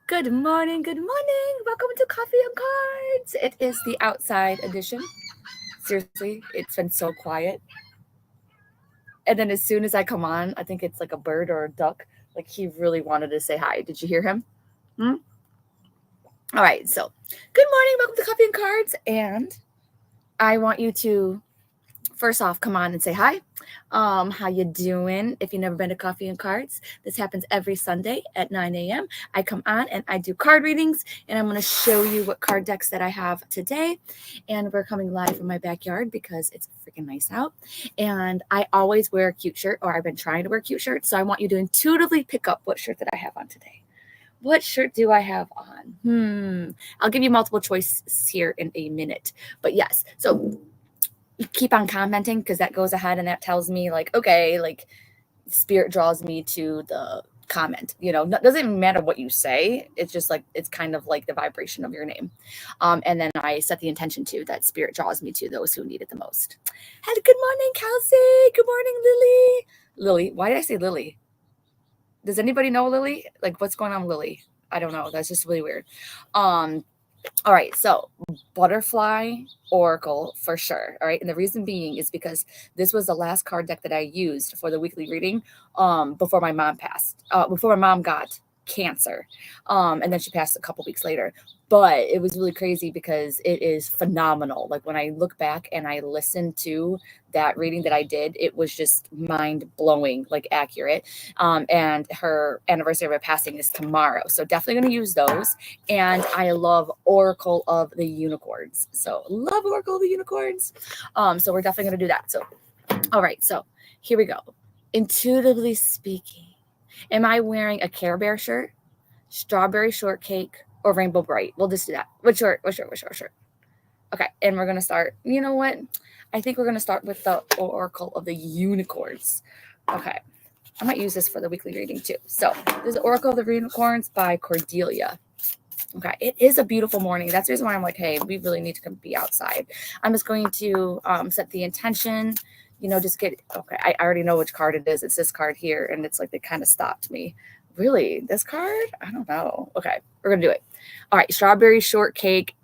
Good morning, good morning. Welcome to Coffee and Cards. It is the outside edition. Seriously, it's been so quiet. And then as soon as I come on, I think it's like a bird or a duck. Like he really wanted to say hi. Did you hear him? Hmm? All right, so good morning. Welcome to Coffee and Cards. And I want you to first off come on and say hi. How you doing? If you've never been to Coffee and Cards, this happens every Sunday at 9 a.m. I come on and I do card readings, and I'm going to show you what card decks that I have today. And we're coming live from my backyard because it's freaking nice out. And I always wear a cute shirt, or I've been trying to wear cute shirts. So I want you to intuitively pick up what shirt that I have on today. What shirt do I have on? I'll give you multiple choices here in a minute. But yes, so keep on commenting because that goes ahead and that tells me like, okay, like spirit draws me to the comment. Doesn't matter what you say. It's just like, it's kind of like the vibration of your name. And then I set the intention to that spirit draws me to those who need it the most. Hey, good morning, Kelsey. Good morning, Lily. Lily, why did I say Lily? Does anybody know Lily? Like, what's going on with Lily? I don't know. That's just really weird. All right, so butterfly oracle for sure. All right, and the reason being is because this was the last card deck that I used for the weekly reading before my mom passed, before my mom got cancer, and then she passed a couple weeks later. But it was really crazy because it is phenomenal. Like when I look back and I listen to that reading that I did, it was just mind blowing, like accurate. And her anniversary of her passing is tomorrow, so definitely going to use those. And I love Oracle of the Unicorns. So love Oracle of the Unicorns. So we're definitely going to do that. So, all right. So here we go. Intuitively speaking, am I wearing a Care Bear shirt, strawberry shortcake, or Rainbow Bright? We'll just do that. What shirt? Okay. And we're going to start. You know what? I think we're going to start with the Oracle of the Unicorns. Okay. I might use this for the weekly reading too. So this is Oracle of the Unicorns by Cordelia. Okay, it is a beautiful morning. That's the reason why I'm like, hey, we really need to be outside. I'm just going to set the intention, just get, okay, I already know which card it is. It's this card here, and it's like they kind of stopped me. Really? This card? I don't know. Okay, we're going to do it. All right, strawberry shortcake,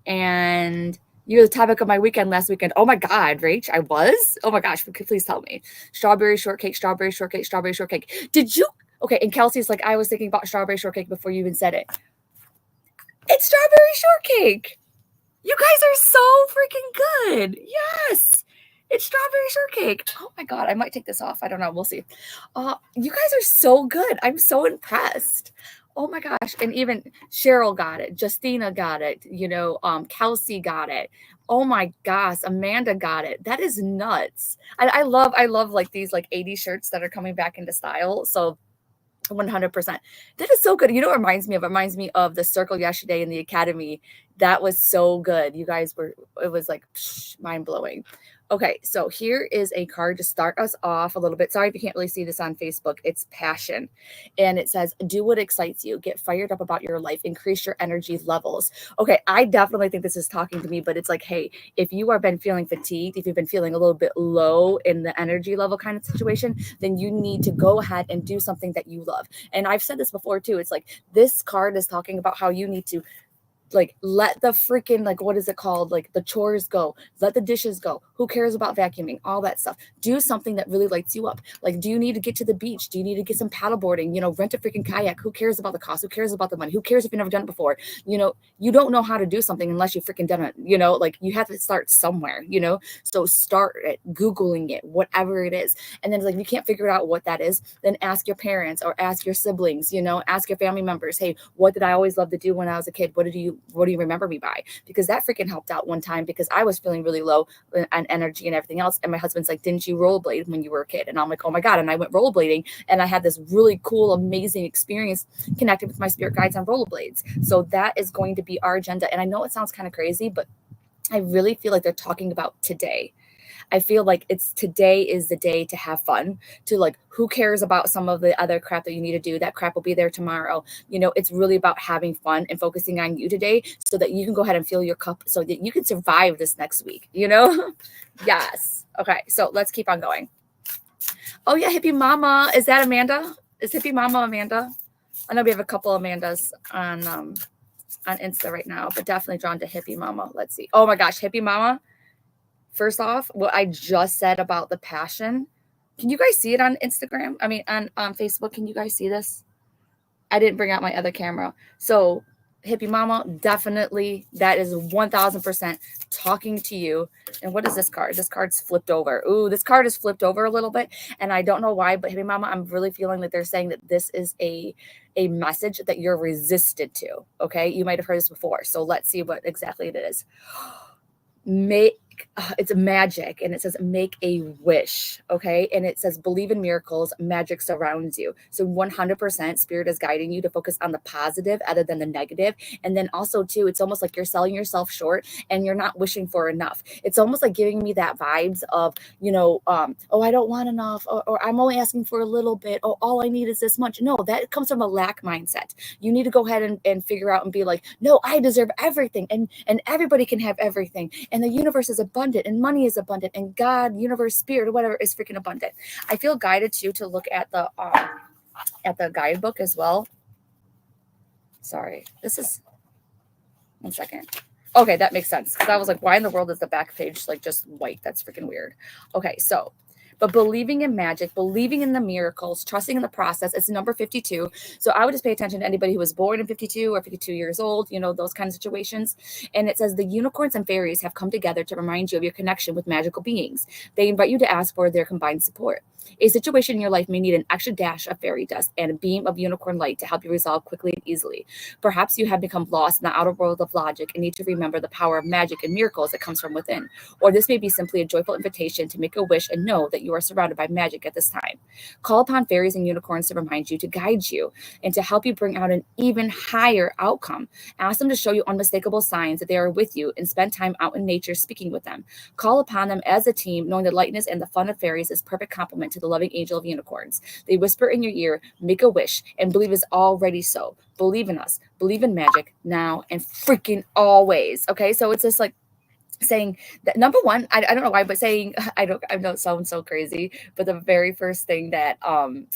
and you were the topic of my weekend last weekend. Oh my God, Rach, I was? Oh my gosh, please tell me. Strawberry shortcake, strawberry shortcake, strawberry shortcake. Did you? Okay, and Kelsey's like, I was thinking about strawberry shortcake before you even said it. It's strawberry shortcake. You guys are so freaking good. Yes. It's strawberry shortcake. Oh my God. I might take this off. I don't know. We'll see. You guys are so good. I'm so impressed. Oh my gosh. And even Cheryl got it. Justina got it. Kelsey got it. Oh my gosh. Amanda got it. That is nuts. I love like these like 80s shirts that are coming back into style. So 100%. That is so good. You know what it reminds me of? It reminds me of the circle yesterday in the academy. That was so good. You guys it was like mind blowing. Okay, so here is a card to start us off a little bit. Sorry if you can't really see this on Facebook. It's passion. And it says, do what excites you. Get fired up about your life. Increase your energy levels. Okay, I definitely think this is talking to me, but it's like, hey, if you have been feeling fatigued, if you've been feeling a little bit low in the energy level kind of situation, then you need to go ahead and do something that you love. And I've said this before too. It's like this card is talking about how you need to like let the freaking like what is it called, like the chores go, let the dishes go, who cares about vacuuming, all that stuff. Do something that really lights you up. Like, do you need to get to the beach? Do you need to get some paddleboarding? Rent a freaking kayak. Who cares about the cost? Who cares about the money? Who cares if you've never done it before? You don't know how to do something unless you've freaking done it. Like you have to start somewhere. So start it, googling it, whatever it is. And then it's like, if you can't figure out what that is, then ask your parents or ask your siblings, ask your family members. Hey, what did I always love to do when I was a kid? What do you remember me by? Because that freaking helped out one time because I was feeling really low on energy and everything else. And my husband's like, didn't you rollerblade when you were a kid? And I'm like, oh my God. And I went rollerblading and I had this really cool, amazing experience connected with my spirit guides on rollerblades. So that is going to be our agenda. And I know it sounds kind of crazy, but I really feel like they're talking about today. I feel like today is the day to have fun, to like, who cares about some of the other crap that you need to do? That crap will be there tomorrow. It's really about having fun and focusing on you today so that you can go ahead and fill your cup so that you can survive this next week, Yes. Okay. So let's keep on going. Oh yeah. Hippie Mama. Is that Amanda? Is Hippie Mama Amanda? I know we have a couple Amandas on Insta right now, but definitely drawn to Hippie Mama. Let's see. Oh my gosh, Hippie Mama. First off, what I just said about the passion. Can you guys see it on Instagram? I mean, on Facebook. Can you guys see this? I didn't bring out my other camera. So, Hippie Mama, definitely that is 1000% talking to you. And what is this card? This card's flipped over. Ooh, this card is flipped over a little bit. And I don't know why, but Hippie Mama, I'm really feeling that they're saying that this is a message that you're resisted to. Okay. You might have heard this before. So let's see what exactly it is. It's magic, and it says make a wish. Okay, and it says believe in miracles, magic surrounds you. So 100% spirit is guiding you to focus on the positive other than the negative. And then also too, it's almost like you're selling yourself short and you're not wishing for enough. It's almost like giving me that vibes of, oh, I don't want enough, or I'm only asking for a little bit, oh, all I need is this much. No, that comes from a lack mindset. You need to go ahead and figure out and be like, no, I deserve everything, and everybody can have everything, and the universe is abundant, and money is abundant, and God, universe, spirit, whatever is freaking abundant. I feel guided too to look at the guidebook as well. Sorry, this is 1 second. Okay, that makes sense. Because I was like, why in the world is the back page like just white? That's freaking weird. Okay, so but believing in magic, believing in the miracles, trusting in the process. It's number 52. So I would just pay attention to anybody who was born in 52 or 52 years old, those kind of situations. And it says the unicorns and fairies have come together to remind you of your connection with magical beings. They invite you to ask for their combined support. A situation in your life may need an extra dash of fairy dust and a beam of unicorn light to help you resolve quickly and easily. Perhaps you have become lost in the outer world of logic and need to remember the power of magic and miracles that comes from within. Or this may be simply a joyful invitation to make a wish and know that you are surrounded by magic at this time. Call upon fairies and unicorns to remind you, to guide you, and to help you bring out an even higher outcome. Ask them to show you unmistakable signs that they are with you, and spend time out in nature speaking with them. Call upon them as a team, knowing the lightness and the fun of fairies is perfect complement to the loving angel of unicorns. They whisper in your ear, make a wish, and believe is already so. Believe in us, believe in magic now and freaking always. Okay, so it's just like saying that number one, I don't know why, but saying I know it sounds so crazy, but the very first thing that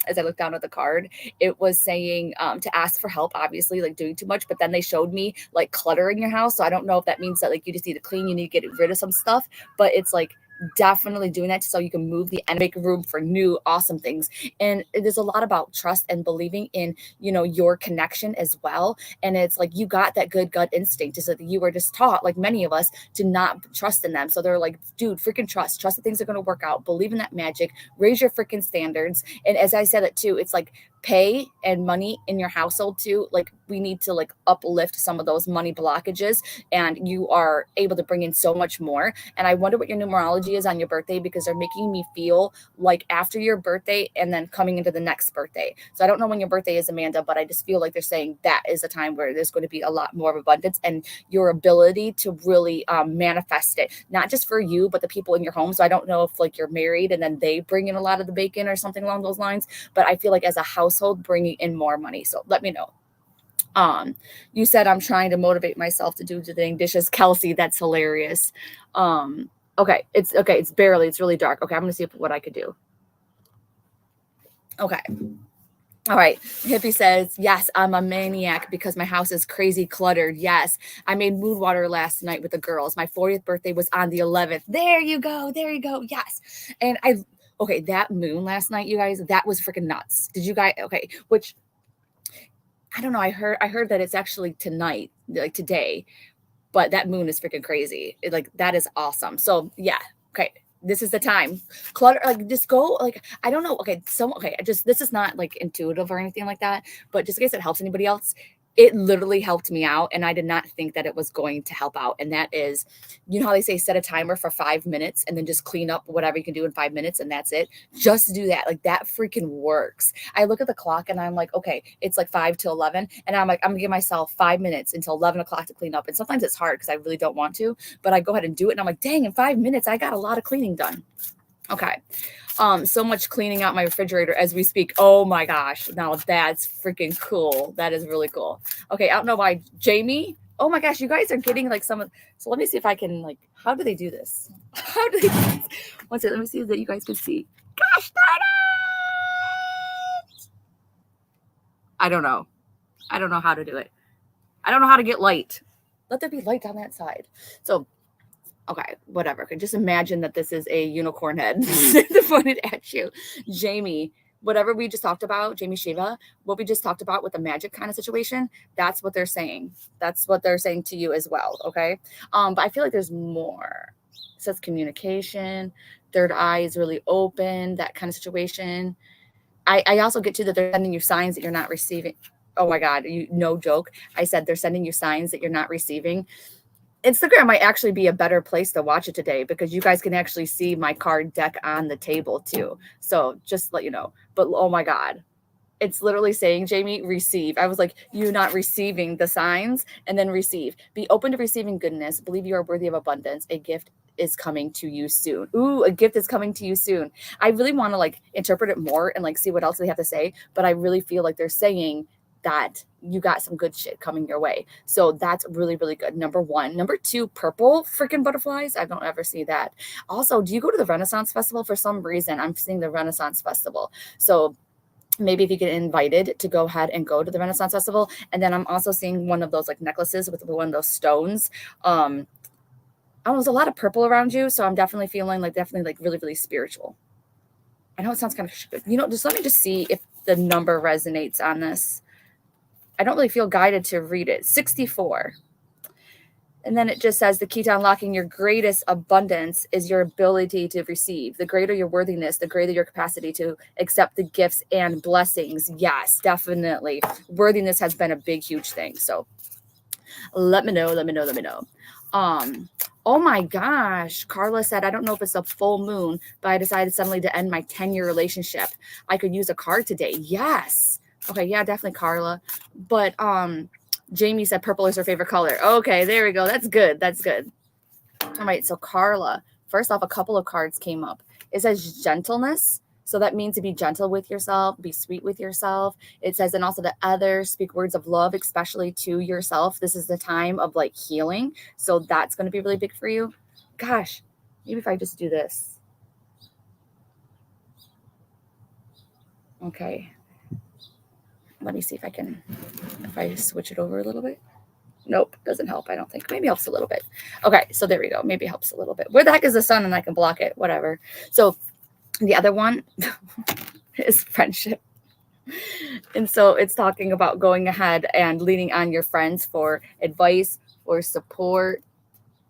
as I looked down at the card, it was saying to ask for help, obviously like doing too much, but then they showed me like cluttering your house. So I don't know if that means that like you just need to clean, you need to get rid of some stuff, but it's like definitely doing that so you can move and make room for new awesome things. And there's a lot about trust and believing in your connection as well. And it's like you got that good gut instinct, is that you were just taught, like many of us, to not trust in them. So they're like, dude, freaking trust that things are going to work out, believe in that magic, raise your freaking standards. And as I said it too, it's like pay and money in your household too. Like we need to like uplift some of those money blockages, and you are able to bring in so much more. And I wonder what your numerology is on your birthday, because they're making me feel like after your birthday and then coming into the next birthday. So I don't know when your birthday is, Amanda, but I just feel like they're saying that is a time where there's going to be a lot more of abundance, and your ability to really manifest it, not just for you, but the people in your home. So I don't know if like you're married and then they bring in a lot of the bacon or something along those lines, but I feel like as a household bringing in more money. So let me know. You said I'm trying to motivate myself to do the thing. Dishes, Kelsey, that's hilarious. Okay, it's really dark. Okay, I'm gonna see what I could do. Okay. All right. Hippie says, yes, I'm a maniac because my house is crazy cluttered. Yes. I made mood water last night with the girls. My 40th birthday was on the 11th. There you go. Yes. And that moon last night, you guys, that was freaking nuts. Did you guys? Okay. Which I don't know. I heard that it's actually tonight, like today, but that moon is freaking crazy. That is awesome. So yeah. Okay. This is the time. Clutter, like just go, like, I don't know. Okay. This is not like intuitive or anything like that, but just in case it helps anybody else, it literally helped me out. And I did not think that it was going to help out. And that is, how they say set a timer for 5 minutes and then just clean up whatever you can do in 5 minutes. And that's it. Just do that. Like that freaking works. I look at the clock and I'm like, okay, it's like 5 to 11. And I'm like, I'm gonna give myself 5 minutes until 11 o'clock to clean up. And sometimes it's hard because I really don't want to, but I go ahead and do it. And I'm like, dang, in 5 minutes, I got a lot of cleaning done. Okay. So much cleaning out my refrigerator as we speak. Oh my gosh. Now that's freaking cool. That is really cool. Okay. I don't know why. Jamie. Oh my gosh. You guys are getting like so let me see if I can how do they do this? How do they do this? One second. Let me see that you guys can see. Gosh darn it. I don't know. I don't know how to do it. I don't know how to get light. Let there be light on that side. So, okay, whatever. Just imagine that this is a unicorn head pointed at you. Jamie, whatever we just talked about, Jamie Shiva, what we just talked about with the magic kind of situation, that's what they're saying. That's what they're saying to you as well, okay? But I feel like there's more. It says communication, third eye is really open, that kind of situation. I also get to that they're sending you signs that you're not receiving. Oh my God, no joke. I said they're sending you signs that you're not receiving. Instagram might actually be a better place to watch it today because you guys can actually see my card deck on the table too. So just let you know. But oh my God, it's literally saying, Jamie, receive. I was like, you not receiving the signs, and then receive. Be open to receiving goodness. Believe you are worthy of abundance. A gift is coming to you soon. Ooh, a gift is coming to you soon. I really want to like interpret it more and like see what else they have to say. But I really feel like they're saying that you got some good shit coming your way. So that's really, really good. Number one. Number two, purple freaking butterflies. I don't ever see that. Also, do you go to the Renaissance Festival? For some reason, I'm seeing the Renaissance Festival. So maybe if you get invited to go ahead and go to the Renaissance Festival. And then I'm also seeing one of those like necklaces with one of those stones. There's a lot of purple around you. So I'm definitely feeling like really, really spiritual. I know it sounds kind of stupid. Just let me just see if the number resonates on this. I don't really feel guided to read it. 64. And then it just says the key to unlocking your greatest abundance is your ability to receive. The greater your worthiness, the greater your capacity to accept the gifts and blessings. Yes, definitely. Worthiness has been a big, huge thing. So let me know. Oh my gosh. Carla said, I don't know if it's a full moon, but I decided suddenly to end my 10-year relationship. I could use a card today. Yes. Okay. Yeah, definitely, Carla. But, Jamie said purple is her favorite color. Okay, there we go. That's good. All right, so Carla, first off, a couple of cards came up. It says gentleness. So that means to be gentle with yourself, be sweet with yourself. It says, and also to others, speak words of love, especially to yourself. This is the time of like healing. So that's going to be really big for you. Gosh, maybe if I just do this. Okay. Let me see if I switch it over a little bit. Nope, doesn't help, I don't think. Maybe helps a little bit. Okay, so there we go. Maybe helps a little bit. Where the heck is the sun and I can block it? Whatever. So the other one is friendship. And so it's talking about going ahead and leaning on your friends for advice, for support,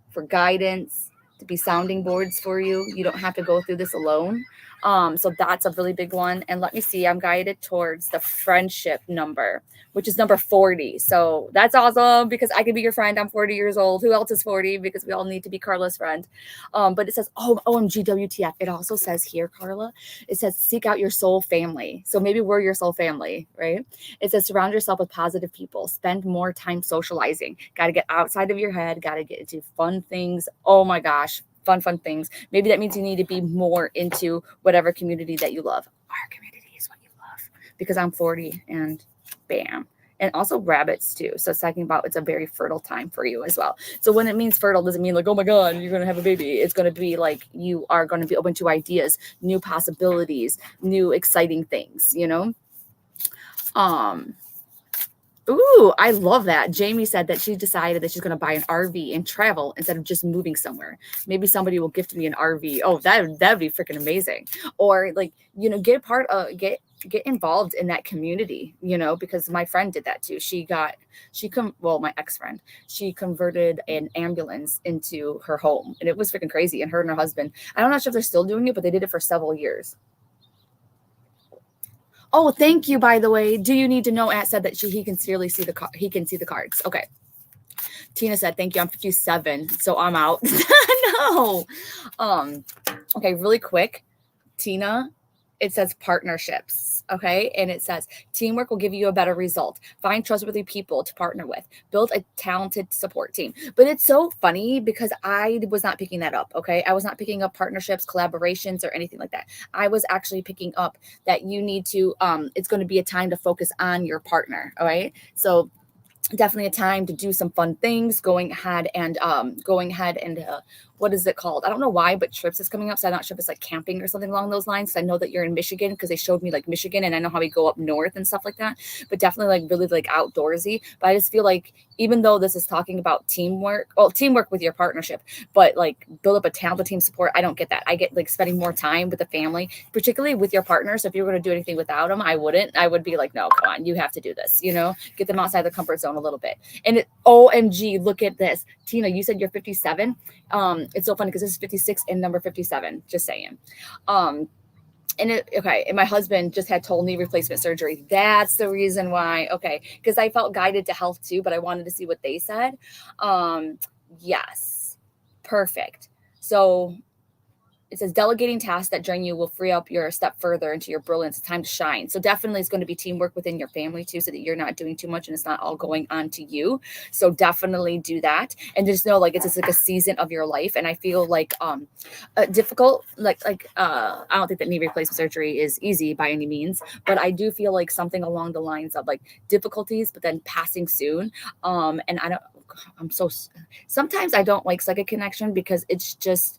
for guidance, to be sounding boards for you. You don't have to go through this alone. So that's a really big one. And let me see, I'm guided towards the friendship number, which is number 40. So that's awesome because I can be your friend. I'm 40 years old. Who else is 40? Because we all need to be Carla's friend. But it says, OMG, WTF. It also says here, Carla, it says, seek out your soul family. So maybe we're your soul family, right? It says, surround yourself with positive people. Spend more time socializing. Got to get outside of your head. Got to get into fun things. Oh my gosh. Fun things. Maybe that means you need to be more into whatever community that you love. Our community is what you love because I'm 40 and bam. And also rabbits too. So it's talking about it's a very fertile time for you as well. So when it means fertile, doesn't mean like, oh my God, you're going to have a baby. It's going to be like you are going to be open to ideas, new possibilities, new exciting things, Ooh, I love that. Jamie said that she decided that she's going to buy an RV and travel instead of just moving somewhere. Maybe somebody will gift me an RV. Oh, that'd be freaking amazing. Or like, get involved in that community, because my friend did that too. My ex-friend, she converted an ambulance into her home and it was freaking crazy. And her and her husband, I'm not sure if they're still doing it, but they did it for several years. Oh, thank you, by the way. Do you need to know? At said that he can clearly see he can see the cards. Okay. Tina said, thank you. I'm 57, so I'm out. No. Okay, really quick. Tina, it says partnerships. Okay. And it says teamwork will give you a better result. Find trustworthy people to partner with. Build a talented support team. But it's so funny because I was not picking that up. Okay. I was not picking up partnerships, collaborations, or anything like that. I was actually picking up that you need to, it's going to be a time to focus on your partner. All right. So definitely a time to do some fun things, going ahead and what is it called? I don't know why, but trips is coming up. So I'm not sure if it's like camping or something along those lines. I know that you're in Michigan because they showed me like Michigan, and I know how we go up north and stuff like that, but definitely like really like outdoorsy. But I just feel like even though this is talking about teamwork with your partnership, but like build up a talented team support, I don't get that. I get like spending more time with the family, particularly with your partner. So if you were going to do anything without them, I wouldn't. I would be like, no, come on, you have to do this, get them outside the comfort zone a little bit. And OMG, look at this. Tina, you said you're 57. It's so funny because this is 56 and number 57, just saying. And my husband just had total knee replacement surgery. That's the reason why. Okay, because I felt guided to health too, but I wanted to see what they said. Yes, perfect. So it says delegating tasks that drain you will free up your step further into your brilliance. It's time to shine. So definitely it's going to be teamwork within your family too, so that you're not doing too much and it's not all going on to you. So definitely do that. And just know like it's just like a season of your life. And I feel like difficult, I don't think that knee replacement surgery is easy by any means, but I do feel like something along the lines of like difficulties, but then passing soon. And sometimes I don't like psychic connection because it's just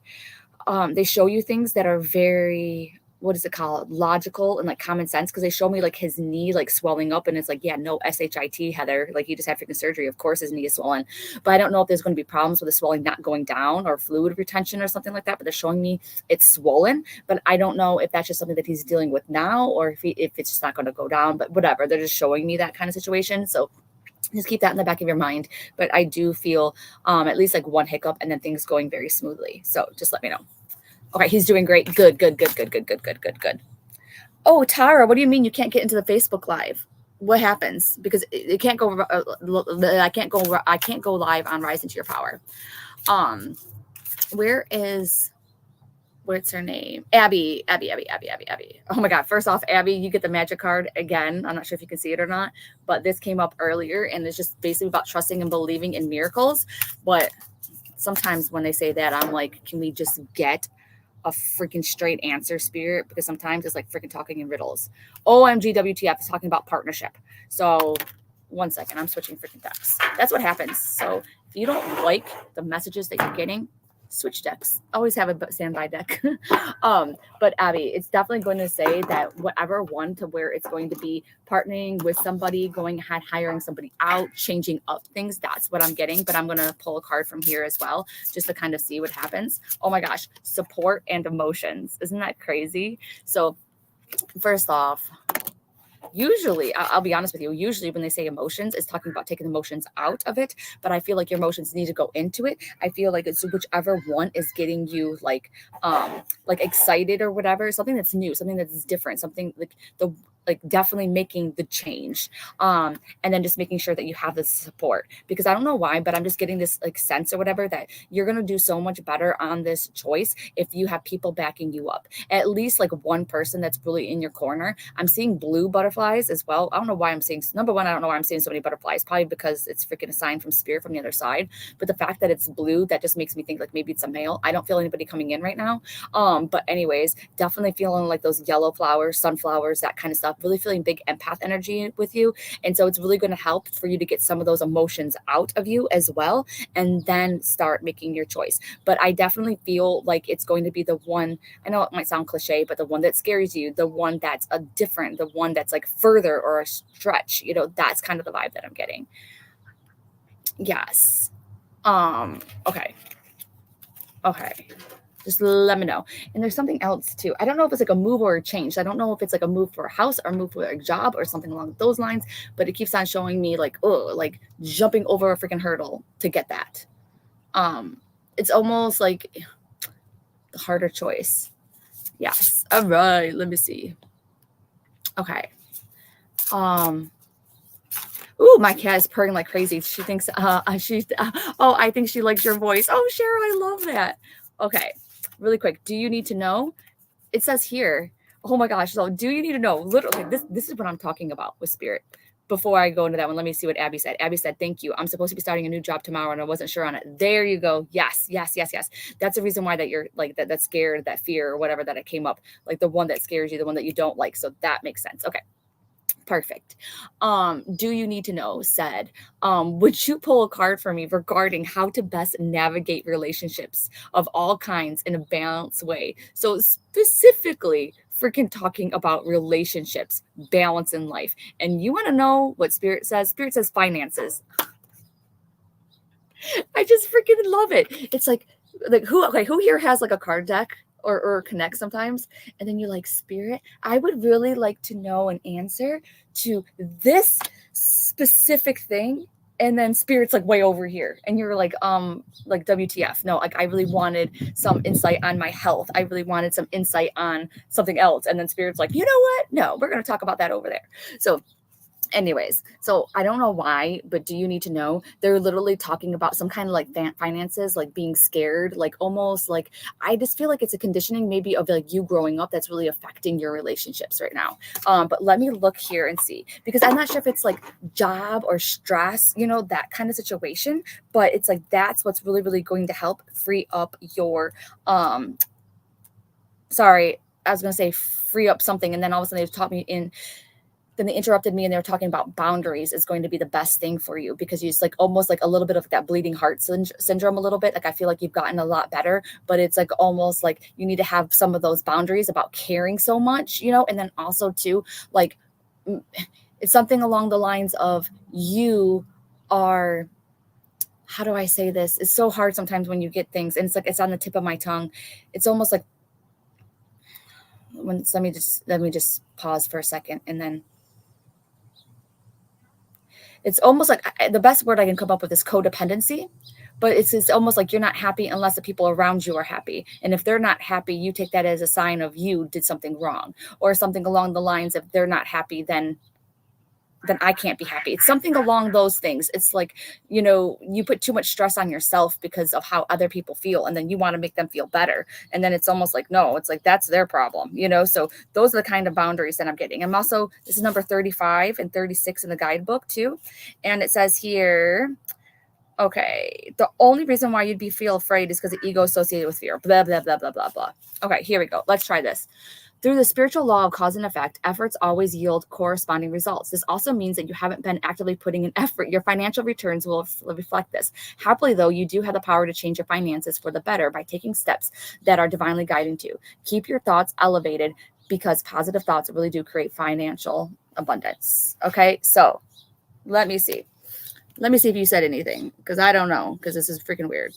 they show you things that are very, what is it called, logical and like common sense, because they show me like his knee like swelling up, and it's like, yeah, no shit, Heather, like he just had freaking surgery, of course his knee is swollen. But I don't know if there's going to be problems with the swelling not going down or fluid retention or something like that, but they're showing me it's swollen. But I don't know if that's just something that he's dealing with now, or if it's just not going to go down. But whatever, they're just showing me that kind of situation. So just keep that in the back of your mind. But I do feel at least like one hiccup and then things going very smoothly. So just let me know. Okay, he's doing great. Good. Oh, Tara, what do you mean you can't get into the Facebook Live? What happens? Because it can't go. I can't go live on Rise into Your Power. What's her name? Abby. Oh my God. First off, Abby, you get the magic card again. I'm not sure if you can see it or not, but this came up earlier, and it's just basically about trusting and believing in miracles. But sometimes when they say that, I'm like, can we just get a freaking straight answer, spirit? Because sometimes it's like freaking talking in riddles. OMG, WTF is talking about partnership. So 1 second, I'm switching freaking decks. That's what happens. So if you don't like the messages that you're getting, switch decks. Always have a standby deck. But Abby, it's definitely going to say that whatever one to where it's going to be partnering with somebody, going ahead, hiring somebody out, changing up things. That's what I'm getting. But I'm going to pull a card from here as well, just to kind of see what happens. Oh my gosh, support and emotions. Isn't that crazy? So first off, usually, I'll be honest with you, usually when they say emotions, it's talking about taking emotions out of it. But I feel like your emotions need to go into it. I feel like it's whichever one is getting you like excited or whatever, something that's new, something that's different, something like definitely making the change. And then just making sure that you have the support, because I don't know why, but I'm just getting this like sense or whatever that you're going to do so much better on this choice if you have people backing you up, at least like one person that's really in your corner. I'm seeing blue butterflies as well. I don't know why I'm seeing, number one, I don't know why I'm seeing so many butterflies, probably because it's freaking a sign from spirit from the other side. But the fact that it's blue, that just makes me think like maybe it's a male. I don't feel anybody coming in right now. But anyways, definitely feeling like those yellow flowers, sunflowers, that kind of stuff, really feeling big empath energy with you. And so it's really going to help for you to get some of those emotions out of you as well, and then start making your choice. But I definitely feel like it's going to be the one, I know it might sound cliche, but the one that scares you, the one that's a different, the one that's like further or a stretch, that's kind of the vibe that I'm getting. Yes. Okay. Just let me know. And there's something else too. I don't know if it's like a move or a change. I don't know if it's like a move for a house or a move for a job or something along those lines, but it keeps on showing me like, oh, like jumping over a freaking hurdle to get that. It's almost like the harder choice. Yes. All right. Let me see. Okay. Ooh, my cat is purring like crazy. She thinks I think she likes your voice. Oh, Cheryl, I love that. Okay. Really quick. Do you need to know? It says here. Oh my gosh. So do you need to know? Literally, this is what I'm talking about with spirit. Before I go into that one, let me see what Abby said. Abby said, thank you. I'm supposed to be starting a new job tomorrow and I wasn't sure on it. There you go. Yes. That's the reason why that you're like that scared, that fear or whatever that it came up. Like the one that scares you, the one that you don't like. So that makes sense. Okay. Perfect. Do you need to know said, would you pull a card for me regarding how to best navigate relationships of all kinds in a balanced way? So specifically freaking talking about relationships, balance in life. And you want to know what Spirit says? Spirit says finances. I just freaking love it. It's like who here has like a card deck or connect sometimes, and then you're like, Spirit, I would really like to know an answer to this specific thing. And then Spirit's like way over here. And you're like WTF. No, like I really wanted some insight on my health. I really wanted some insight on something else. And then Spirit's like, you know what? No, we're gonna talk about that over there. So anyways, so I don't know why, but do you need to know? They're literally talking about some kind of like finances, like being scared, like almost like I just feel like it's a conditioning maybe of like you growing up that's really affecting your relationships right now. But let me look here and see, because I'm not sure if it's like job or stress, that kind of situation, but it's like that's what's really, really going to help free up your sorry, I was gonna say free up something, and then all of a sudden they taught me in then they interrupted me and they were talking about boundaries is going to be the best thing for you, because it's like almost like a little bit of that bleeding heart syndrome a little bit. Like I feel like you've gotten a lot better, but it's like almost like you need to have some of those boundaries about caring so much, and then also too, like it's something along the lines of you are, how do I say this? It's so hard sometimes when you get things and it's like it's on the tip of my tongue. It's almost like let me just pause for a second, and then it's almost like the best word I can come up with is codependency, but it's almost like you're not happy unless the people around you are happy. And if they're not happy, you take that as a sign of you did something wrong, or something along the lines of they're not happy, then I can't be happy. It's something along those things. It's like, you put too much stress on yourself because of how other people feel, and then you want to make them feel better. And then it's almost like, no, it's like, that's their problem, So those are the kind of boundaries that I'm getting. I'm also, this is number 35 and 36 in the guidebook too. And it says here, okay, the only reason why you'd feel afraid is because the ego associated with fear, blah, blah, blah, blah, blah, blah. Okay, here we go. Let's try this. Through the spiritual law of cause and effect, efforts always yield corresponding results. This also means that you haven't been actively putting in effort. Your financial returns will reflect this. Happily, though, you do have the power to change your finances for the better by taking steps that are divinely guiding to you. Keep your thoughts elevated, because positive thoughts really do create financial abundance. Okay, so let me see. Let me see if you said anything, because I don't know, because this is freaking weird.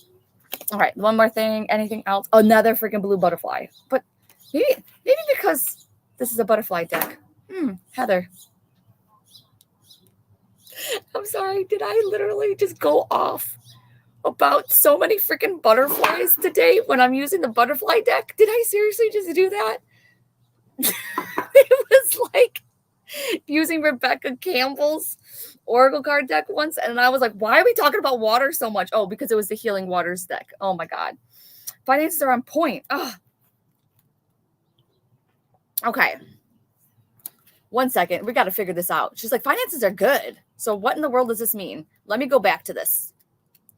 All right, one more thing. Anything else? Another freaking blue butterfly. But maybe because this is a butterfly deck. Heather. I'm sorry. Did I literally just go off about so many freaking butterflies today when I'm using the butterfly deck? Did I seriously just do that? It was like using Rebecca Campbell's Oracle card deck once, and I was like, why are we talking about water so much? Oh, because it was the Healing Waters deck. Oh my God. Finances are on point. Oh. Okay. 1 second. We got to figure this out. She's like, finances are good. So what in the world does this mean? Let me go back to this.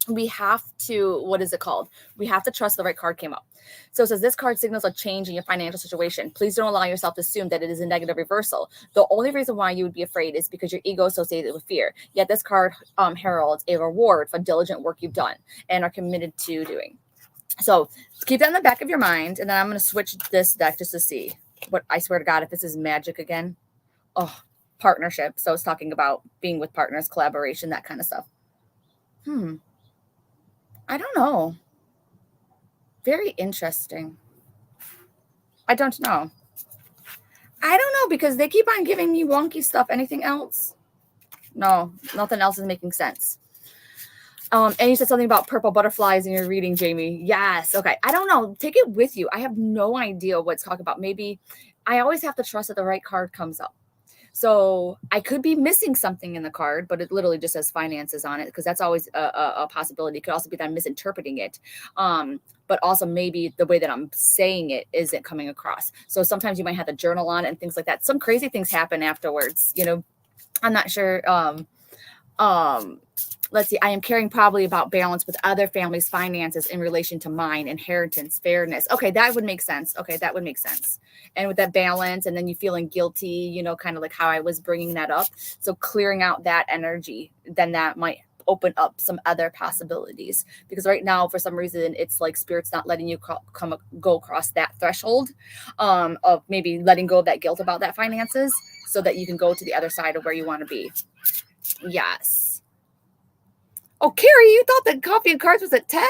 We have to, what is it called? We have to trust the right card came up. So it says, this card signals a change in your financial situation. Please don't allow yourself to assume that it is a negative reversal. The only reason why you would be afraid is because your ego is associated with fear. Yet this card heralds a reward for diligent work you've done and are committed to doing. So keep that in the back of your mind. And then I'm going to switch this deck just to see. But I swear to God, if this is magic again, partnership. So it's talking about being with partners, collaboration, that kind of stuff. I don't know. Very interesting. I don't know. Because they keep on giving me wonky stuff. Anything else? No, nothing else is making sense. And you said something about purple butterflies in your reading, Jamie. Yes. Okay. I don't know. Take it with you. I have no idea what it's talking about. Maybe I always have to trust that the right card comes up. So I could be missing something in the card, but it literally just says finances on it, because that's always a possibility. It could also be that I'm misinterpreting it. But also maybe the way that I'm saying it isn't coming across. So sometimes you might have to journal on it and things like that. Some crazy things happen afterwards. I'm not sure. let's see, I am caring probably about balance with other families' finances in relation to mine, inheritance, fairness. Okay, that would make sense. Okay, that would make sense. And with that balance, and then you feeling guilty, you know, kind of like how I was bringing that up. So clearing out that energy, then that might open up some other possibilities. Because right now, for some reason, it's like spirit's not letting you go across that threshold of maybe letting go of that guilt about that finances, so that you can go to the other side of where you want to be. Yes. Oh, Carrie, you thought that coffee and cards was at 10?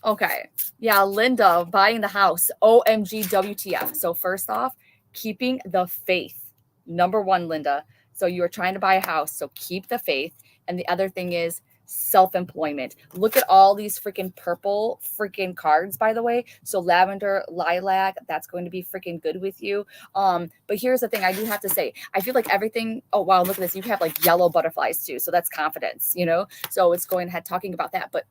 Okay. Yeah, Linda, buying the house. OMG WTF. So first off, keeping the faith. Number one, Linda. So you are trying to buy a house. So keep the faith. And the other thing is self-employment. Look at all these freaking purple freaking cards, by the way. So lavender, lilac, that's going to be freaking good with you. But here's the thing, I do have to say, I feel like everything, oh wow, look at this. You have like yellow butterflies too. So that's confidence, you know? So it's going ahead talking about that. But,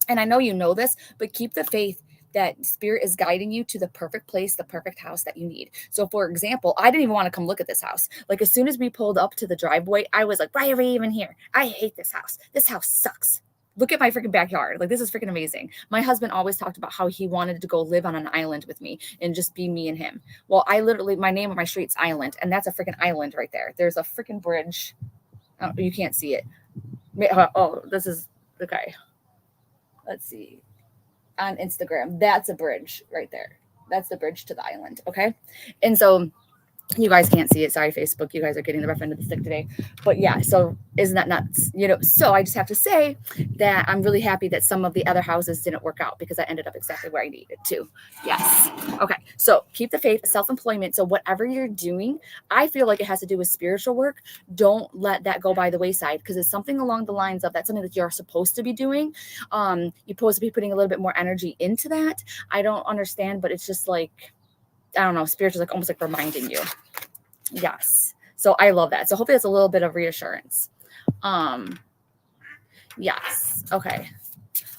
and I know you know this, but keep the faith that spirit is guiding you to the perfect place, the perfect house that you need. So for example, I didn't even want to come look at this house. Like as soon as we pulled up to the driveway, I was like, why are we even here? I hate this house. This house sucks. Look at my freaking backyard. Like this is freaking amazing. My husband always talked about how he wanted to go live on an island with me and just be me and him. Well, I literally, my name of my street's Island, and that's a freaking island right there. There's a freaking bridge. Oh, you can't see it. Oh, this is, okay. Let's see. On Instagram, that's a bridge right there. That's the bridge to the island. Okay. And so you guys can't see it. Sorry, Facebook. You guys are getting the rough end of the stick today. But yeah, so isn't that nuts? You know, so I just have to say that I'm really happy that some of the other houses didn't work out because I ended up exactly where I needed to. Yes. Okay. So keep the faith, self-employment. So whatever you're doing, I feel like it has to do with spiritual work. Don't let that go by the wayside because it's something along the lines of that's something that you're supposed to be doing. You're supposed to be putting a little bit more energy into that. I don't understand, but it's just like, I don't know, spiritual, like almost like reminding you. Yes. So I love that. So hopefully that's a little bit of reassurance. Yes. Okay.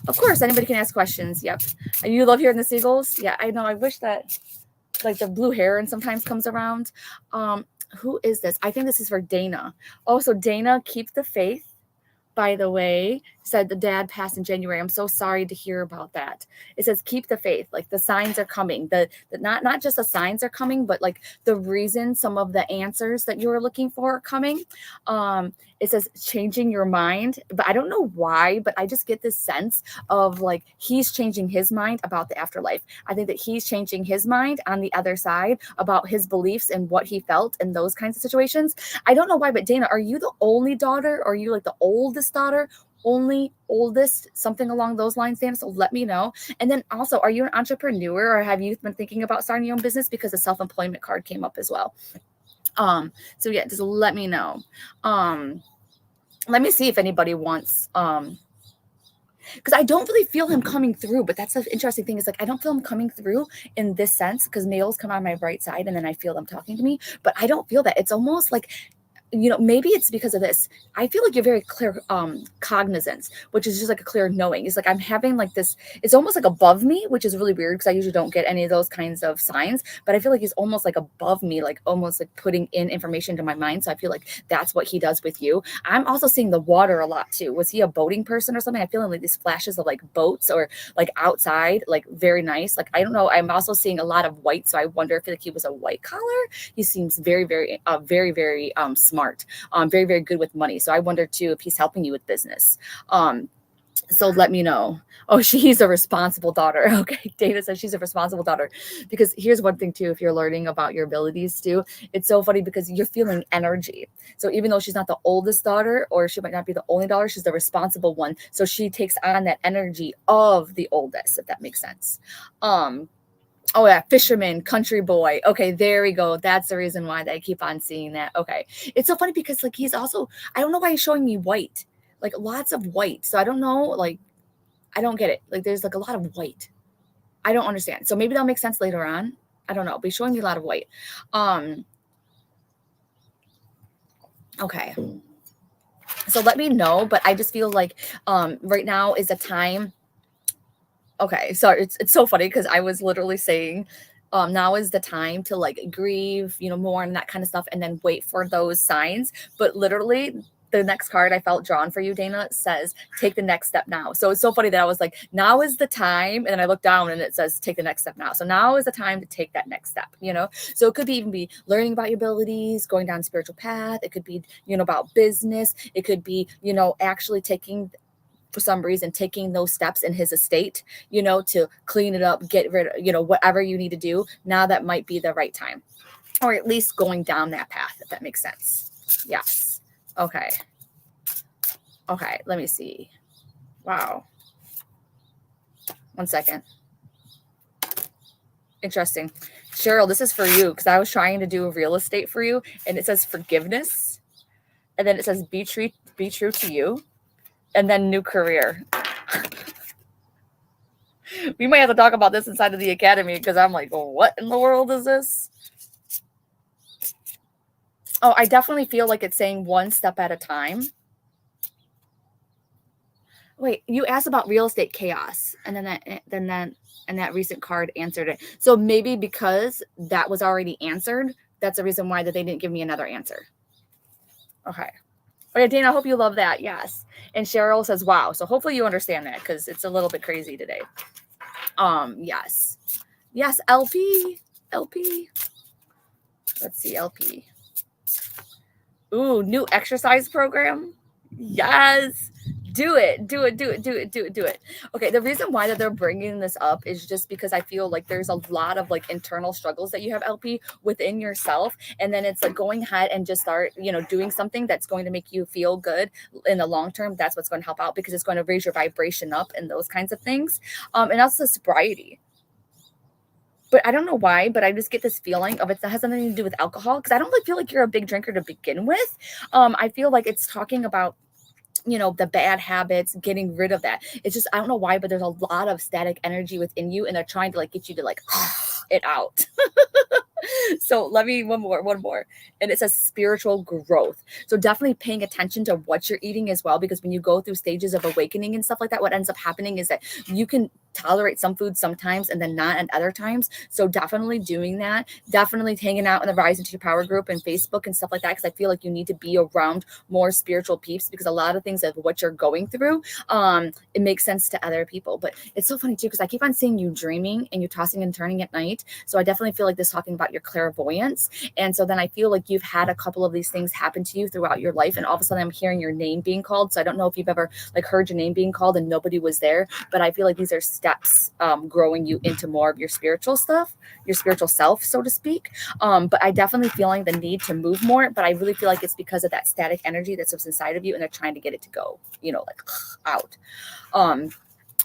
Of course, anybody can ask questions. Yep. You love hearing the seagulls? Yeah, I know. I wish that like the blue heron sometimes comes around. Who is this? I think this is for Dana. Oh, so Dana, keep the faith. By the way, said the dad passed in January. I'm so sorry to hear about that. It says keep the faith. Like the signs are coming. The not just the signs are coming, but like the reason some of the answers that you were looking for are coming. It says changing your mind, but I don't know why, but I just get this sense of like he's changing his mind about the afterlife. I think that he's changing his mind on the other side about his beliefs and what he felt in those kinds of situations. I don't know why, but Dana, are you the only daughter? Or are you like the oldest daughter? Only oldest, something along those lines, Dana? So let me know. And then also, are you an entrepreneur or have you been thinking about starting your own business? Because the self-employment card came up as well. So yeah, just let me know. Let me see if anybody wants, because I don't really feel him coming through, but that's the interesting thing is like, I don't feel him coming through in this sense because males come on my right side and then I feel them talking to me, but I don't feel that. It's almost like, you know, maybe it's because of this. I feel like you're very clear cognizance, which is just like a clear knowing. It's like I'm having like this, it's almost like above me, which is really weird because I usually don't get any of those kinds of signs, but I feel like he's almost like above me, like almost like putting in information to my mind. So I feel like that's what he does with you. I'm also seeing the water a lot too. Was he a boating person or something? I feel like these flashes of like boats or like outside, like very nice. Like, I don't know. I'm also seeing a lot of white. So I wonder if like he was a white collar. He seems very, very, very smart. Very, very good with money. So I wonder too if he's helping you with business. So let me know. Oh, she's a responsible daughter. Okay. Dana says she's a responsible daughter. Because here's one thing too, if you're learning about your abilities too, it's so funny because you're feeling energy. So even though she's not the oldest daughter, or she might not be the only daughter, she's the responsible one. So she takes on that energy of the oldest, if that makes sense. Oh yeah, fisherman, country boy. Okay, there we go. That's the reason why I keep on seeing that. Okay. It's so funny because like he's also, I don't know why he's showing me white. Like lots of white. So I don't know, like I don't get it. Like there's like a lot of white. I don't understand. So maybe that'll make sense later on. I don't know. But he's showing me a lot of white. Okay. So let me know, but I just feel like right now is a time. Okay, so it's so funny because I was literally saying now is the time to like grieve, you know, more and that kind of stuff, and then wait for those signs. But literally the next card I felt drawn for you, Dana, says take the next step now. So it's so funny that I was like, now is the time. And then I look down and it says take the next step now. So now is the time to take that next step, you know? So it could even be learning about your abilities, going down a spiritual path. It could be, you know, about business. It could be, you know, actually taking, for some reason, taking those steps in his estate, you know, to clean it up, get rid of, you know, whatever you need to do. Now that might be the right time, or at least going down that path, if that makes sense. Yes. Okay. Okay. Let me see. Wow. 1 second. Interesting. Cheryl, this is for you because I was trying to do real estate for you and it says forgiveness. And then it says be true to you. And then new career. We might have to talk about this inside of the academy because I'm like, what in the world is this? Oh, I definitely feel like it's saying one step at a time. Wait, you asked about real estate chaos, and that recent card answered it. So maybe because that was already answered, that's the reason why that they didn't give me another answer. Okay. Oh yeah, Dana, I hope you love that. Yes. And Cheryl says, wow. So hopefully you understand that because it's a little bit crazy today. Yes. Yes, LP. Let's see, LP. Ooh, new exercise program. Yes. Do it. Okay, the reason why that they're bringing this up is just because I feel like there's a lot of like internal struggles that you have, LP, within yourself, and then it's like going ahead and just start, you know, doing something that's going to make you feel good in the long term. That's what's going to help out because it's going to raise your vibration up and those kinds of things. And also sobriety. But I don't know why, but I just get this feeling of it that has something to do with alcohol because I don't feel like you're a big drinker to begin with. I feel like it's talking about, you know, the bad habits, getting rid of that. It's just, I don't know why, but there's a lot of static energy within you and they're trying to like get you to like it out. So let me one more. And it says spiritual growth. So definitely paying attention to what you're eating as well, because when you go through stages of awakening and stuff like that, what ends up happening is that you can tolerate some foods sometimes and then not at other times. So definitely doing that, definitely hanging out in the Rise into Your Power group and Facebook and stuff like that, because I feel like you need to be around more spiritual peeps because a lot of things of what you're going through, it makes sense to other people. But it's so funny too, because I keep on seeing you dreaming and you tossing and turning at night. So I definitely feel like this talking about your clairvoyance. And so then I feel like you've had a couple of these things happen to you throughout your life. And all of a sudden I'm hearing your name being called. So I don't know if you've ever like heard your name being called and nobody was there, but I feel like these are steps growing you into more of your spiritual stuff, your spiritual self, so to speak. But I definitely feeling the need to move more, but I really feel like it's because of that static energy that's inside of you and they're trying to get it to go, you know, like out.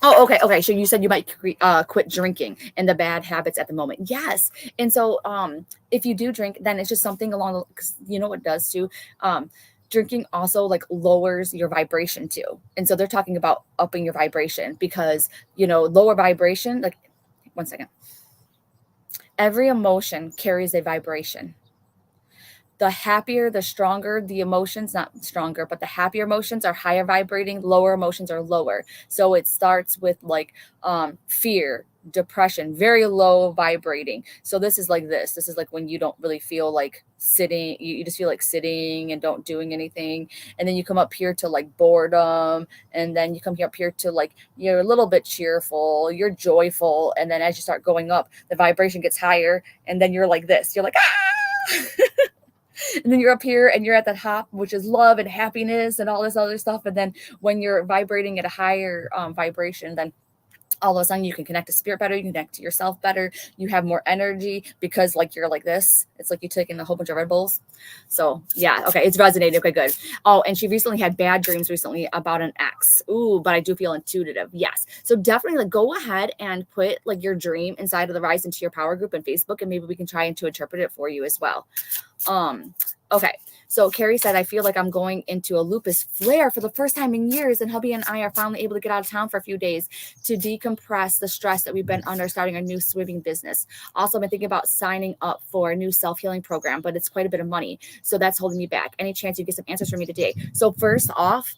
Oh, okay. So you said you might quit drinking and the bad habits at the moment. Yes. And so if you do drink, then it's just something along the, because you know what it does too. Drinking also like lowers your vibration too. And so they're talking about upping your vibration because, you know, lower vibration, like 1 second. Every emotion carries a vibration. The happier, the stronger the emotions, not stronger, but the happier emotions are higher vibrating, lower emotions are lower. So it starts with like fear, depression, very low vibrating. So this is like this. This is like when you don't really feel like sitting, you just feel like sitting and don't doing anything. And then you come up here to like boredom. And then you come up here to like, you're a little bit cheerful, you're joyful. And then as you start going up, the vibration gets higher. And then you're like this, you're like, ah! And then you're up here and you're at the top, which is love and happiness and all this other stuff. And then when you're vibrating at a higher vibration, then all of a sudden you can connect to spirit better, you can connect to yourself better, you have more energy because like you're like this. It's like you're taking a whole bunch of Red Bulls. So yeah, okay, it's resonating. Okay, good. Oh, and she recently had bad dreams recently about an ex. Ooh, but I do feel intuitive. Yes. So definitely like go ahead and put like your dream inside of the Rise into Your Power group and Facebook, and maybe we can try to interpret it for you as well. Okay. So Carrie said, I feel like I'm going into a lupus flare for the first time in years, and hubby and I are finally able to get out of town for a few days to decompress the stress that we've been under starting a new swimming business. Also, I've been thinking about signing up for a new self-healing program, but it's quite a bit of money. So that's holding me back. Any chance you get some answers for me today? So first off,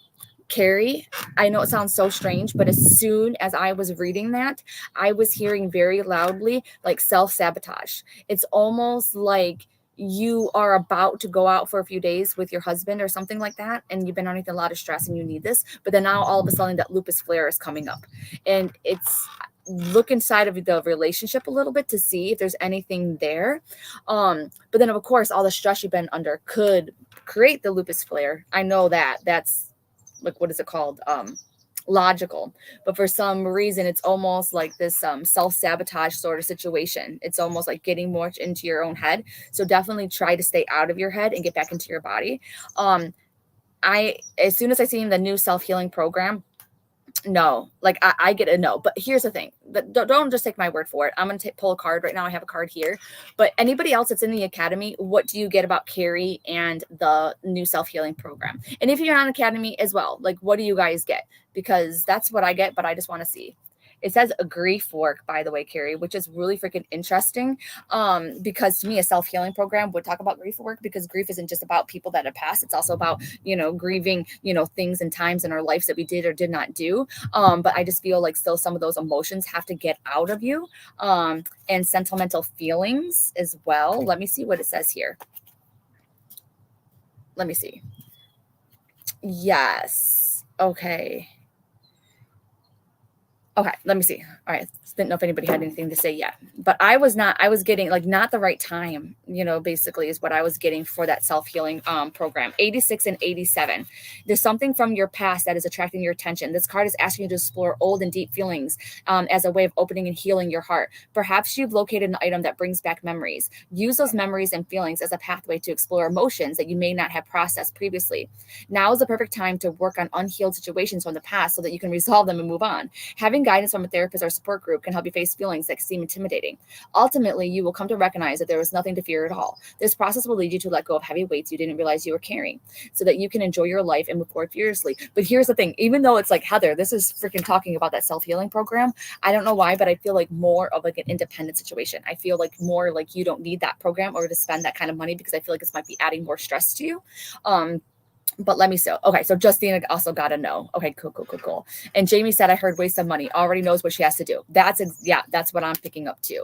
Carrie, I know it sounds so strange, but as soon as I was reading that, I was hearing very loudly like self-sabotage. It's almost like you are about to go out for a few days with your husband or something like that, and you've been underneath a lot of stress and you need this, but then now all of a sudden that lupus flare is coming up, and it's look inside of the relationship a little bit to see if there's anything there. But then of course all the stress you've been under could create the lupus flare. I know that that's like, what is it called? Logical, but for some reason it's almost like this self-sabotage sort of situation. It's almost like getting more into your own head, so definitely try to stay out of your head and get back into your body. I as soon as I seen the new self-healing program, no, like I get a no. But here's the thing, don't just take my word for it. I'm going to pull a card right now. I have a card here, but anybody else that's in the academy, what do you get about Carrie and the new self-healing program? And if you're on academy as well, like, what do you guys get? Because that's what I get, but I just want to see. It says a grief work, by the way, Carrie, which is really freaking interesting. Because to me, a self-healing program would talk about grief work, because grief isn't just about people that have passed. It's also about, grieving, things and times in our lives that we did or did not do. But I just feel like still some of those emotions have to get out of you, and sentimental feelings as well. Let me see what it says here. Let me see. Yes. Okay. Okay, let me see. All right. Didn't know if anybody had anything to say yet, but I was getting like not the right time, basically is what I was getting for that self-healing program. 86 and 87. There's something from your past that is attracting your attention. This card is asking you to explore old and deep feelings as a way of opening and healing your heart. Perhaps you've located an item that brings back memories. Use those memories and feelings as a pathway to explore emotions that you may not have processed previously. Now is the perfect time to work on unhealed situations from the past so that you can resolve them and move on. Having guidance from a therapist or support group can help you face feelings that seem intimidating. Ultimately, you will come to recognize that there was nothing to fear at all. This process will lead you to let go of heavy weights you didn't realize you were carrying, so that you can enjoy your life and move forward fiercely. But here's the thing, even though it's like, Heather, this is freaking talking about that self-healing program, I don't know why, but I feel like more of like an independent situation. I feel like more like you don't need that program or to spend that kind of money, because I feel like this might be adding more stress to you. But let me see. Okay, so Justina also got a no. Okay, cool. And Jamie said, I heard waste of money. Already knows what she has to do. That's what I'm picking up too.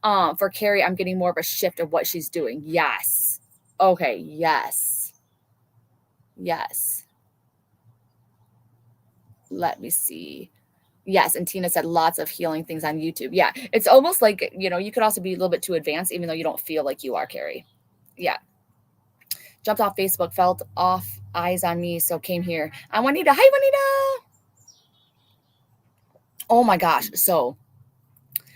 For Carrie, I'm getting more of a shift of what she's doing. Yes. Okay, yes. Let me see. Yes, and Tina said lots of healing things on YouTube. Yeah, it's almost like, you could also be a little bit too advanced, even though you don't feel like you are, Carrie. Yeah. Jumped off Facebook, felt off, eyes on me, so came here. I'm Juanita. Hi, Juanita. Oh my gosh. So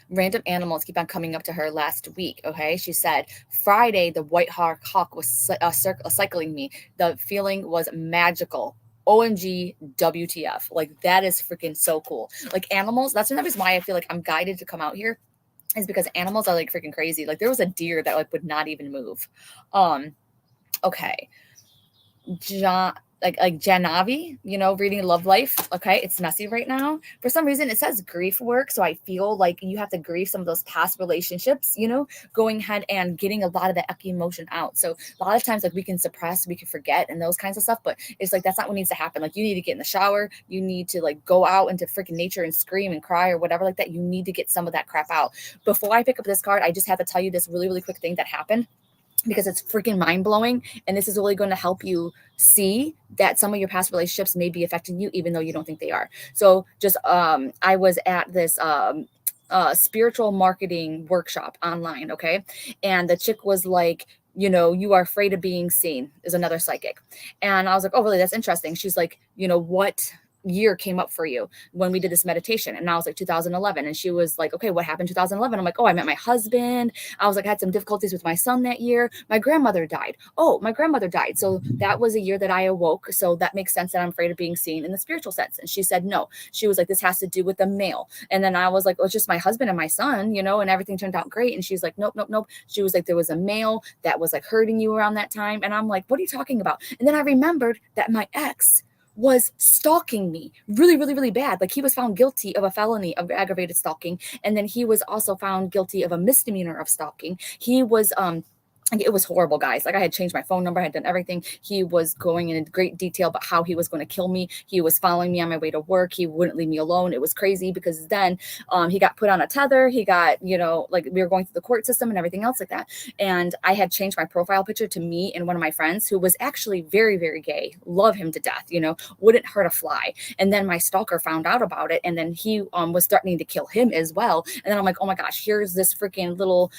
random animals keep on coming up to her last week. Okay. She said, Friday, the white hawk was cycling me. The feeling was magical. OMG, WTF. Like, that is freaking so cool. Like, animals, that's another reason why I feel like I'm guided to come out here, is because animals are like freaking crazy. Like, there was a deer that like would not even move. Okay. Janavi, reading Love Life. Okay. It's messy right now. For some reason, it says grief work. So I feel like you have to grieve some of those past relationships, going ahead and getting a lot of that icky emotion out. So a lot of times, like, we can suppress, we can forget and those kinds of stuff, but it's like, that's not what needs to happen. Like, you need to get in the shower. You need to like go out into freaking nature and scream and cry or whatever like that. You need to get some of that crap out. Before I pick up this card, I just have to tell you this really, really quick thing that happened, because it's freaking mind-blowing. And this is really going to help you see that some of your past relationships may be affecting you, even though you don't think they are. So just, I was at this, spiritual marketing workshop online. Okay. And the chick was like, you are afraid of being seen, is another psychic. And I was like, oh, really? That's interesting. She's like, what year came up for you when we did this meditation? And I was like, 2011. And she was like, okay, what happened in 2011? I'm like, oh, I met my husband. I was like, I had some difficulties with my son that year. My grandmother died. Oh, my grandmother died. So that was a year that I awoke. So that makes sense that I'm afraid of being seen in the spiritual sense. And she said, no. She was like, this has to do with the male. And then I was like, well, it's just my husband and my son, and everything turned out great. And she's like, nope. She was like, there was a male that was like hurting you around that time. And I'm like, what are you talking about? And then I remembered that my ex was stalking me really, really, really bad. Like, he was found guilty of a felony of aggravated stalking. And then he was also found guilty of a misdemeanor of stalking. He was, Like, it was horrible, guys. Like, I had changed my phone number, I had done everything. He was going in great detail about how he was going to kill me. He was following me on my way to work. He wouldn't leave me alone. It was crazy because then he got put on a tether. He got, like, we were going through the court system and everything else like that. And I had changed my profile picture to me and one of my friends who was actually very, very gay. Love him to death, wouldn't hurt a fly. And then my stalker found out about it. And then he was threatening to kill him as well. And then I'm like, oh my gosh, here's this freaking little,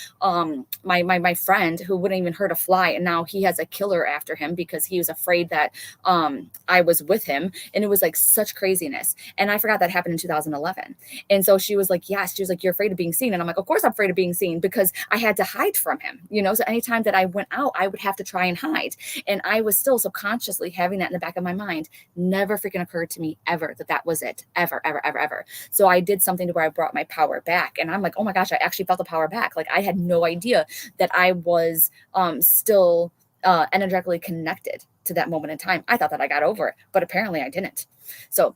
my friend who wouldn't even hurt a fly, and now he has a killer after him because he was afraid that I was with him. And it was like such craziness. And I forgot that happened in 2011. And so she was like, yes, she was like, you're afraid of being seen. And I'm like, of course I'm afraid of being seen, because I had to hide from him, so anytime that I went out, I would have to try and hide. And I was still subconsciously having that in the back of my mind. Never freaking occurred to me ever that was it, ever, ever, ever, ever. So I did something to where I brought my power back, and I'm like, oh my gosh, I actually felt the power back. Like, I had no idea that I was still energetically connected to that moment in time. I thought that I got over it, but apparently I didn't. So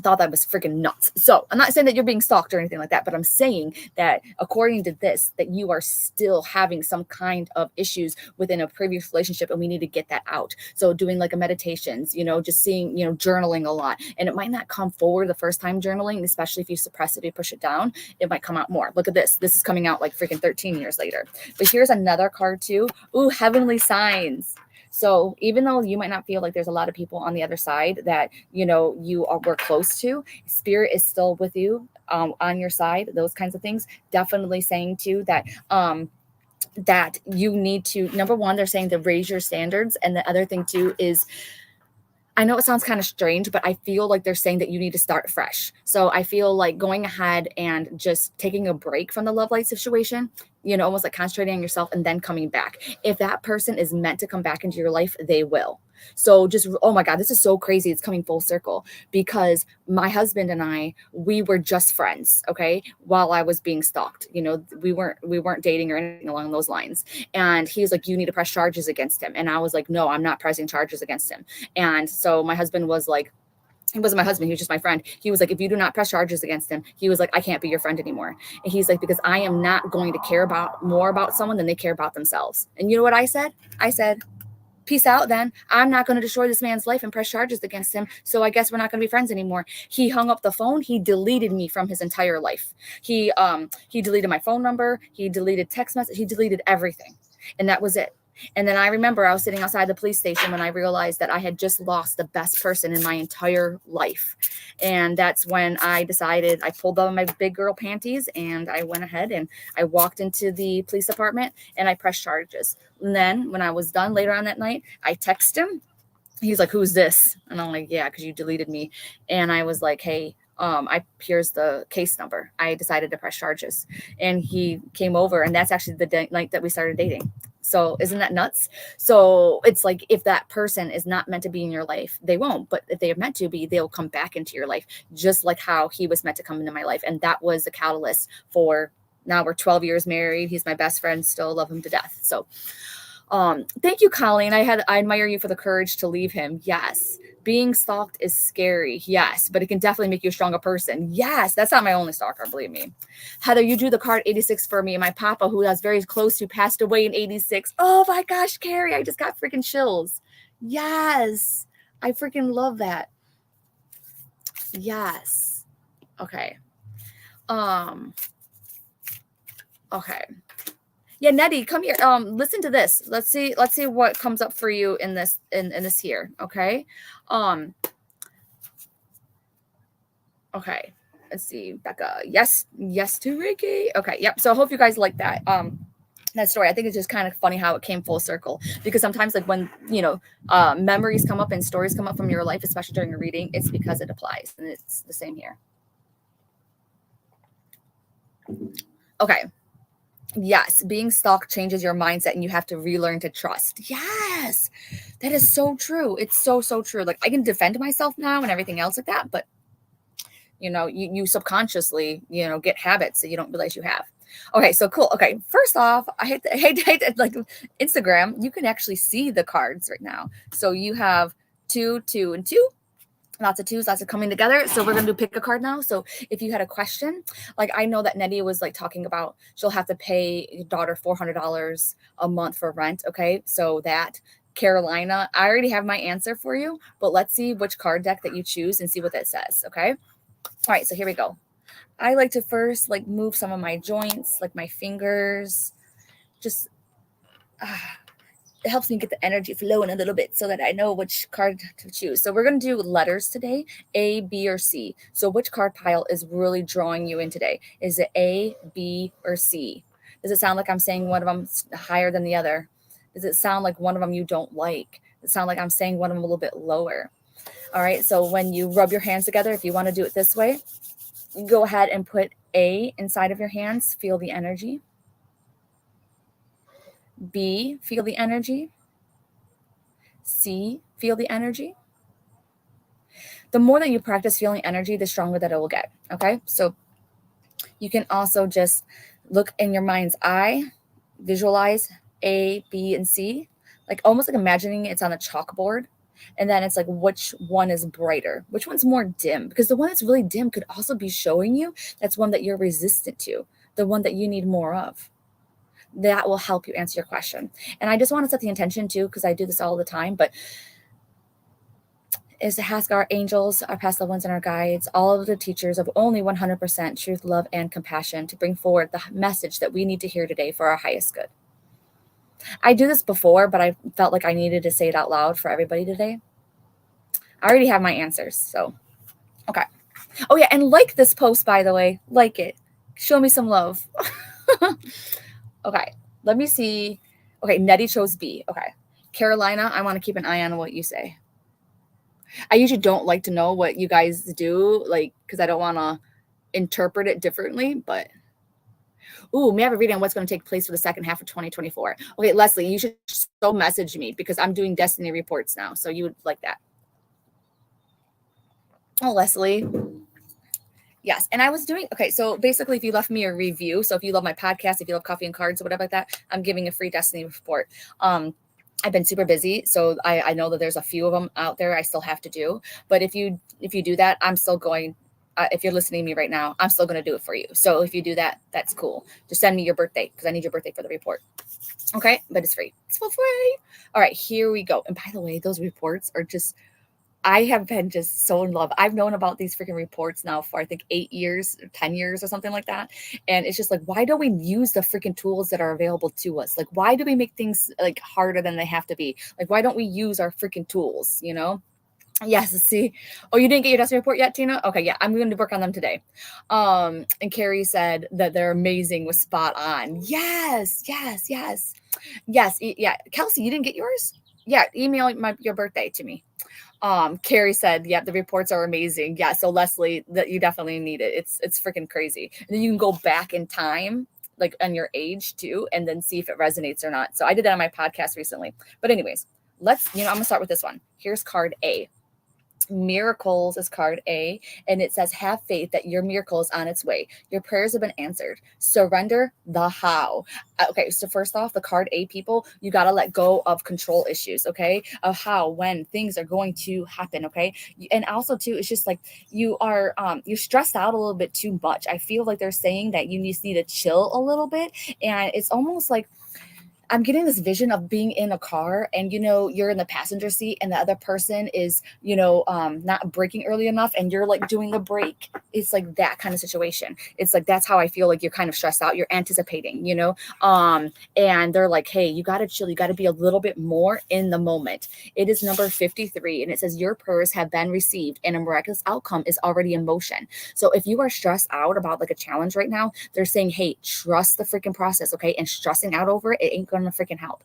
thought that was freaking nuts. So I'm not saying that you're being stalked or anything like that, but I'm saying that according to this, that you are still having some kind of issues within a previous relationship, and we need to get that out. So doing like a meditations, just seeing, journaling a lot. And it might not come forward the first time journaling, especially if you suppress it, you push it down, it might come out more. Look at this. This is coming out like freaking 13 years later. But here's another card too. Ooh, heavenly signs. So even though you might not feel like there's a lot of people on the other side that, we're close to, spirit is still with you, on your side, those kinds of things. Definitely saying too that, that you need to, number one, they're saying to raise your standards. And the other thing too is, I know it sounds kind of strange, but I feel like they're saying that you need to start fresh. So I feel like going ahead and just taking a break from the love light situation, almost like concentrating on yourself and then coming back. If that person is meant to come back into your life, they will. So just, oh my God, this is so crazy. It's coming full circle, because my husband and I, we were just friends. Okay. While I was being stalked, we weren't dating or anything along those lines. And he's like, you need to press charges against him. And I was like, no, I'm not pressing charges against him. And so my husband was like, he wasn't my husband. He was just my friend. He was like, if you do not press charges against him, he was like, I can't be your friend anymore. And he's like, because I am not going to care more about someone than they care about themselves. And you know what I said? I said, peace out then. I'm not going to destroy this man's life and press charges against him. So I guess we're not going to be friends anymore. He hung up the phone. He deleted me from his entire life. He deleted my phone number. He deleted text message. He deleted everything. And that was it. And then I remember I was sitting outside the police station when I realized that I had just lost the best person in my entire life. And that's when I decided, I pulled on my big girl panties and I went ahead and I walked into the police department and I pressed charges. And then when I was done later on that night, I texted him. He's like, who's this? And I'm like, yeah, because you deleted me. And I was like, hey, here's the case number. I decided to press charges. And he came over, and that's actually the night that we started dating. So isn't that nuts? So it's like, if that person is not meant to be in your life, they won't. But if they are meant to be, they'll come back into your life, just like how he was meant to come into my life. And that was the catalyst for, now we're 12 years married. He's my best friend, still love him to death. So thank you, Colleen. I admire you for the courage to leave him. Yes. Being stalked is scary. Yes. But it can definitely make you a stronger person. Yes. That's not my only stalker, believe me. Heather, you drew the card 86 for me. And my papa, who I was very close to, passed away in 86. Oh my gosh, Carrie, I just got freaking chills. Yes. I freaking love that. Yes. Okay. Okay. Yeah, Nettie, come here. Listen to this. Let's see what comes up for you in this this here. Okay. Okay. Let's see, Becca. Yes to Reiki. Okay. Yep. So I hope you guys like that. That story. I think it's just kind of funny how it came full circle, because sometimes, like, when memories come up and stories come up from your life, especially during a reading, it's because it applies, and it's the same here. Okay. Yes, being stalked changes your mindset, and you have to relearn to trust. Yes, that is so true. It's so true. Like, I can defend myself now and everything else like that, but you subconsciously get habits that you don't realize you have. Okay, so cool. Okay, first off, I hate like Instagram. You can actually see the cards right now. So you have 2, 2, and 2. Lots of twos, lots of coming together. So we're going to do pick a card now. So if you had a question, like I know that Nettie was like talking about, she'll have to pay your daughter $400 a month for rent. Okay. So that Carolina, I already have my answer for you, but let's see which card deck that you choose and see what that says. Okay. All right. So here we go. I like to first like move some of my joints, like my fingers, just, it helps me get the energy flowing a little bit so that I know which card to choose. So we're going to do letters today, A, B, or C. So which card pile is really drawing you in today? Is it A, B, or C? Does it sound like I'm saying one of them higher than the other? Does it sound like one of them you don't like? Does it sound like I'm saying one of them a little bit lower? All right, so when you rub your hands together, if you want to do it this way, you go ahead and put A inside of your hands, feel the energy. B, feel the energy. C, feel the energy. The more that you practice feeling energy, the stronger that it will get. Okay. So you can also just look in your mind's eye, visualize A, B, and C, like almost like imagining it's on a chalkboard. And then it's like, which one is brighter? Which one's more dim? Because the one that's really dim could also be showing you that's one that you're resistant to, the one that you need more of. That will help you answer your question. And I just want to set the intention too, because I do this all the time, but is to ask our angels, our past loved ones, and our guides, all of the teachers of only 100% truth, love, and compassion to bring forward the message that we need to hear today for our highest good. I do this before, but I felt like I needed to say it out loud for everybody today. I already have my answers, so okay. Oh yeah, and like this post, by the way, like it. Show me some love. Okay, let me see. Okay, Nettie chose B. Okay, Carolina, I want to keep an eye on what you say. I usually don't like to know what you guys do, like, because I don't want to interpret it differently. But, ooh, may I have a reading on what's going to take place for the second half of 2024? Okay, Leslie, you should so message me because I'm doing destiny reports now. So you would like that. Oh, Leslie. Yes. And I was doing, okay. So basically, if you left me a review, so if you love my podcast, if you love coffee and cards or whatever like that, I'm giving a free destiny report. I've been super busy, so I know that there's a few of them out there I still have to do. But if you do that, I'm still going. If you're listening to me right now, I'm still going to do it for you. So if you do that, that's cool. Just send me your birthday because I need your birthday for the report. Okay, but it's free. It's for free. All right, here we go. And by the way, those reports are just. I have been just so in love. I've known about these freaking reports now for I think 8 years, 10 years or something like that. And it's just like, why don't we use the freaking tools that are available to us? Like, why do we make things like harder than they have to be? Like, why don't we use our freaking tools, you know? Yes, see. Oh, you didn't get your destiny report yet, Tina? Okay, yeah, I'm going to work on them today. And Carrie said that they're amazing with spot on. Yes, yes, yes. Yes, yeah. Kelsey, you didn't get yours? Yeah, email your birthday to me. Carrie said, yeah, the reports are amazing. Yeah. So Leslie, that you definitely need it. It's freaking crazy. And then you can go back in time, like on your age too, and then see if it resonates or not. So I did that on my podcast recently. But anyways, I'm gonna start with this one. Here's card A. Miracles is card A, and it says, have faith that your miracle is on its way. Your prayers have been answered. Surrender the how. Okay, so first off, the card A people, you got to let go of control issues, okay, of how, when things are going to happen, okay. And also too, it's just like you're stressed out a little bit too much. I feel like they're saying that you just need to chill a little bit, and it's almost like I'm getting this vision of being in a car and, you're in the passenger seat and the other person is, not braking early enough and you're like doing the brake. It's like that kind of situation. It's like, that's how I feel like you're kind of stressed out. You're anticipating, and they're like, hey, you got to chill. You got to be a little bit more in the moment. It is number 53. And it says your prayers have been received and a miraculous outcome is already in motion. So if you are stressed out about like a challenge right now, they're saying, hey, trust the freaking process. Okay. And stressing out over it ain't going to freaking help.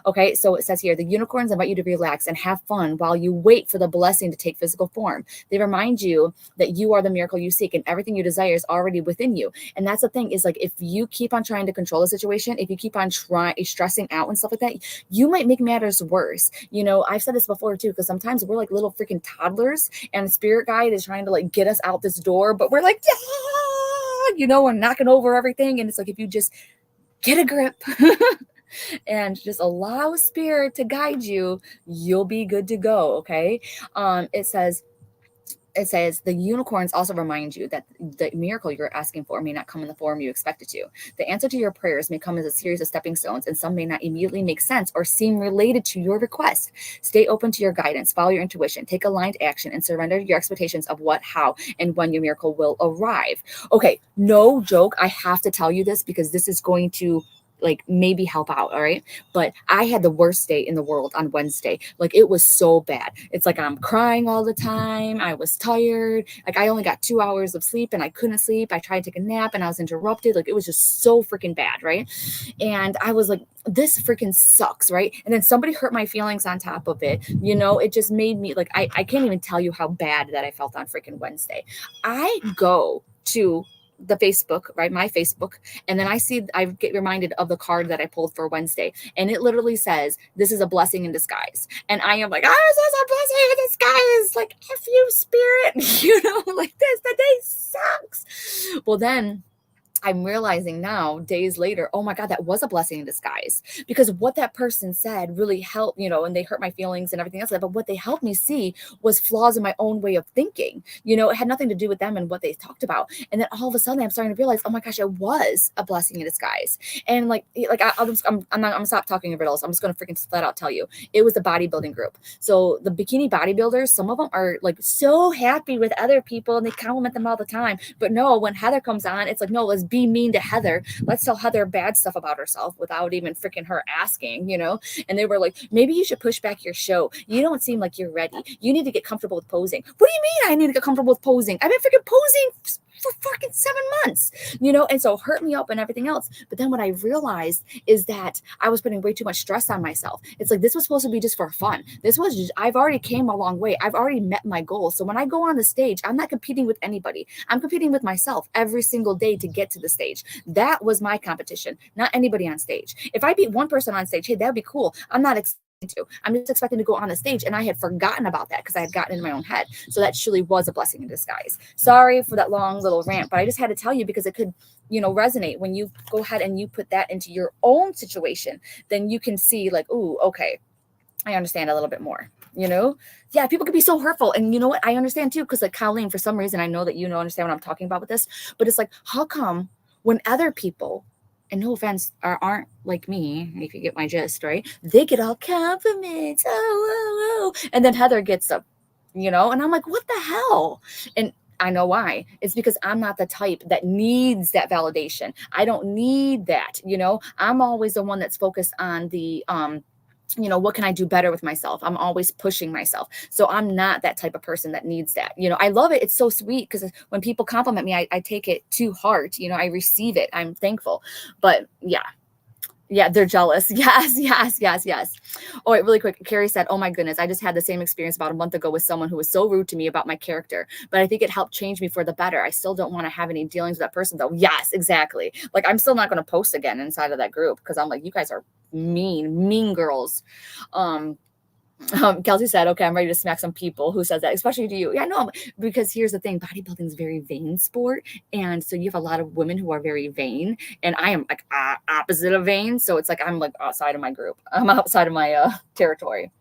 Okay. So it says here, the unicorns invite you to relax and have fun while you wait for the blessing to take physical form. They remind you that you are the miracle you seek and everything you desire is already within you. And that's the thing is like, if you keep on trying to control the situation, if you keep on stressing out and stuff like that, you might make matters worse. I've said this before too, because sometimes we're like little freaking toddlers and the spirit guide is trying to like get us out this door, but we're like, yeah, we're knocking over everything. And it's like, if you just get a grip and just allow spirit to guide you, you'll be good to go. Okay. It says, it says the unicorns also remind you that the miracle you're asking for may not come in the form you expect it to. The answer to your prayers may come as a series of stepping stones, and some may not immediately make sense or seem related to your request. Stay open to your guidance, follow your intuition, take aligned action, and surrender your expectations of what, how, and when your miracle will arrive. Okay, no joke. I have to tell you this because this is going to like maybe help out. All right. But I had the worst day in the world on Wednesday. Like it was so bad. It's like I'm crying all the time. I was tired. Like I only got 2 hours of sleep and I couldn't sleep. I tried to take a nap and I was interrupted. Like it was just so freaking bad. Right. And I was like, this freaking sucks. Right. And then somebody hurt my feelings on top of it. It just made me like, I can't even tell you how bad that I felt on freaking Wednesday. I go to the Facebook, right? My Facebook. And then I get reminded of the card that I pulled for Wednesday. And it literally says, this is a blessing in disguise. And I am like, oh, this is a blessing in disguise. Like, F you, spirit. Like this, the day sucks. Well, then I'm realizing now, days later, oh my God, that was a blessing in disguise because what that person said really helped, and they hurt my feelings and everything else. But what they helped me see was flaws in my own way of thinking. It had nothing to do with them and what they talked about. And then all of a sudden I'm starting to realize, oh my gosh, it was a blessing in disguise. And I'm gonna stop talking in riddles. I'm just going to freaking flat out tell you, it was the bodybuilding group. So the bikini bodybuilders, some of them are like so happy with other people and they compliment them all the time. But no, when Heather comes on, it's like, no, let's be mean to Heather. Let's tell Heather bad stuff about herself without even freaking her asking, And they were like, maybe you should push back your show. You don't seem like you're ready. You need to get comfortable with posing. What do you mean I need to get comfortable with posing? I've been freaking posing for freaking 7 months, and so hurt me up and everything else. But then what I realized is that I was putting way too much stress on myself. It's like, this was supposed to be just for fun. I've already came a long way. I've already met my goal. So when I go on the stage, I'm not competing with anybody. I'm competing with myself every single day to get to the stage. That was my competition, not anybody on stage. If I beat one person on stage, hey, that'd be cool. I'm not I'm just expecting to go on the stage. And I had forgotten about that because I had gotten in my own head. So that truly was a blessing in disguise. Sorry for that long little rant, but I just had to tell you because it could, resonate when you go ahead and you put that into your own situation. Then you can see like, ooh, okay, I understand a little bit more. Yeah, people can be so hurtful. And you know what? I understand too. Because like Colleen, for some reason, I know that understand what I'm talking about with this, but it's like, how come when other people, and no offense, aren't like me, if you get my gist, right? They get all compliments. Oh. And then Heather gets up, and I'm like, what the hell? And I know why. It's because I'm not the type that needs that validation. I don't need that. I'm always the one that's focused on the, what can I do better with myself? I'm always pushing myself. So I'm not that type of person that needs that. I love it. It's so sweet because when people compliment me, I take it to heart. I receive it. I'm thankful. But yeah, they're jealous. Yes. Oh, wait, really quick. Carrie said, oh my goodness, I just had the same experience about a month ago with someone who was so rude to me about my character, but I think it helped change me for the better. I still don't want to have any dealings with that person though. Yes, exactly. Like I'm still not going to post again inside of that group because I'm like, you guys are mean girls. Kelsey said, okay, I'm ready to smack some people. Who says that? Especially to you. Yeah, no, because here's the thing. Bodybuilding is a very vain sport. And so you have a lot of women who are very vain. And I am like opposite of vain. So it's like, I'm like outside of my group. I'm outside of my territory.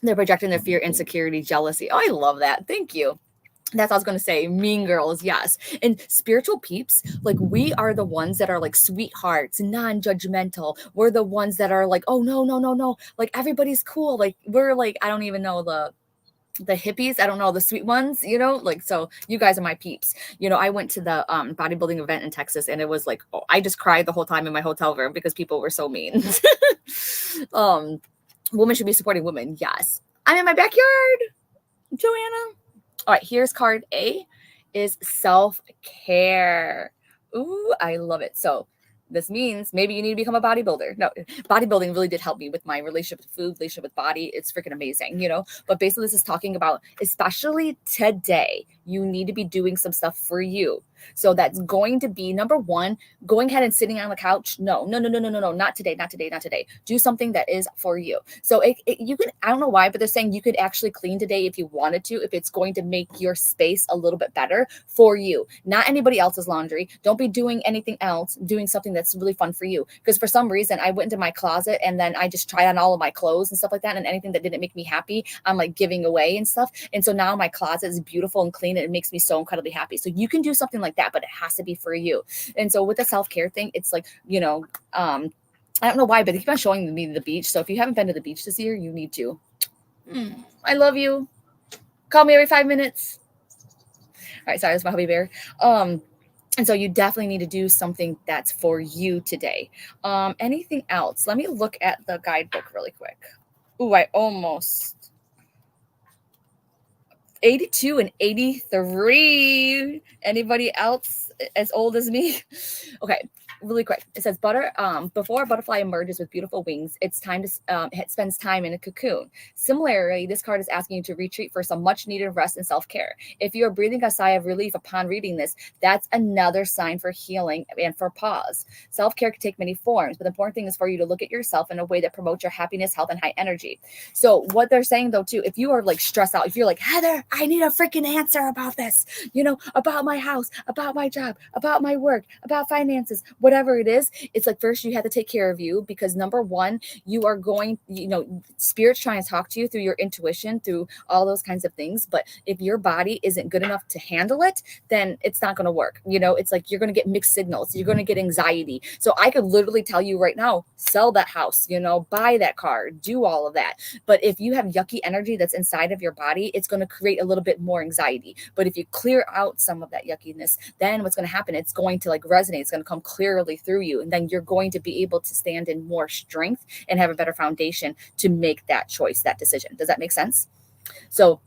They're projecting their fear, insecurity, jealousy. Oh, I love that. Thank you. That's what I was going to say. Mean girls. Yes. And spiritual peeps, like we are the ones that are like sweethearts, non-judgmental. We're the ones that are like, oh, no. Like everybody's cool. Like we're like, I don't even know the hippies. I don't know the sweet ones, like, so you guys are my peeps. I went to the bodybuilding event in Texas and it was like, oh, I just cried the whole time in my hotel room because people were so mean. Women should be supporting women. Yes. I'm in my backyard. Joanna. All right, here's card A is self-care. Ooh, I love it. So this means maybe you need to become a bodybuilder. No, bodybuilding really did help me with my relationship with food, relationship with body. It's freaking amazing, But basically this is talking about, especially today, You need to be doing some stuff for you. So that's going to be number one, going ahead and sitting on the couch. No, not today, not today, not today. Do something that is for you. So you can, I don't know why, but they're saying you could actually clean today if you wanted to, if it's going to make your space a little bit better for you, not anybody else's laundry. Don't be doing anything else, doing something that's really fun for you. Because for some reason, I went into my closet and then I just tried on all of my clothes and stuff like that. And anything that didn't make me happy, I'm like giving away and stuff. And so now my closet is beautiful and clean and it makes me so incredibly happy. So you can do something like that, but it has to be for you. And so with the self-care thing, it's like, I don't know why, but they keep on showing me the beach. So if you haven't been to the beach this year, you need to. I love you. Call me every 5 minutes. All right, sorry, that's my hubby bear. And so you definitely need to do something that's for you today. Anything else? Let me look at the guidebook really quick. Ooh, I almost 82 and 83. Anybody else as old as me? Okay, really quick. It says before a butterfly emerges with beautiful wings, it's time to it spends time in a cocoon. Similarly, this card is asking you to retreat for some much needed rest and self-care. If you are breathing a sigh of relief upon reading this, that's another sign for healing and for pause. Self-care can take many forms, but the important thing is for you to look at yourself in a way that promotes your happiness, health, and high energy. So what they're saying though too, if you are like stressed out, if you're like, Heather, I need a freaking answer about this, about my house, about my job, about my work, about finances, whatever it is, it's like first you have to take care of you, because number one, you are going, spirit's trying to talk to you through your intuition, through all those kinds of things. But if your body isn't good enough to handle it, then it's not going to work. It's like you're going to get mixed signals. You're going to get anxiety. So I could literally tell you right now, sell that house, buy that car, do all of that. But if you have yucky energy that's inside of your body, it's going to create a little bit more anxiety. But if you clear out some of that yuckiness, then what's going to happen, it's going to like resonate. It's going to come clearly through you. And then you're going to be able to stand in more strength and have a better foundation to make that choice, that decision. Does that make sense? So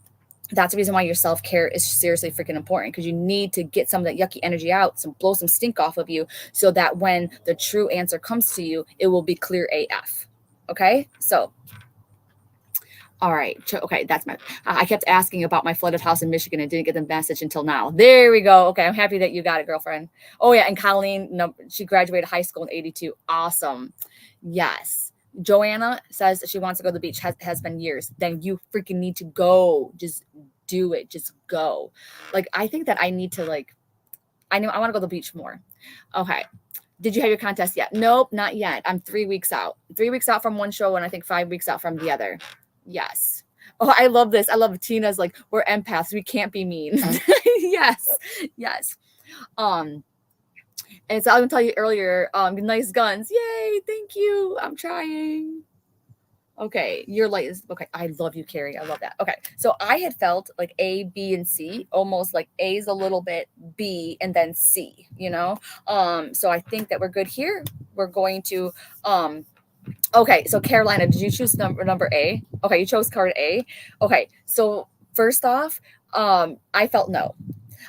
that's the reason why your self-care is seriously freaking important, because you need to get some of that yucky energy out, blow some stink off of you, so that when the true answer comes to you, it will be clear AF. Okay? So all right. Okay, that's my. I kept asking about my flooded house in Michigan and didn't get the message until now. There we go. Okay, I'm happy that you got it, girlfriend. Oh yeah, and Colleen, no, she graduated high school in '82. Awesome. Yes. Joanna says that she wants to go to the beach. Has been years. Then you freaking need to go. Just do it. Just go. Like I think that I need to like. I want to go to the beach more. Okay. Did you have your contest yet? Nope, not yet. I'm 3 weeks out. 3 weeks out from one show and I think 5 weeks out from the other. Yes. Oh, I love this. I love Tina's like, we're empaths. We can't be mean. Yes. Yes. And so I'm gonna tell you earlier, nice guns. Yay, thank you. I'm trying. Okay, your light is okay. I love you, Carrie. I love that. Okay, so I had felt like A, B, and C, almost like A is a little bit, B, and then C, So I think that we're good here. We're going to okay, so Carolina, did you choose number A? Okay, you chose card A. Okay, so first off, I felt no.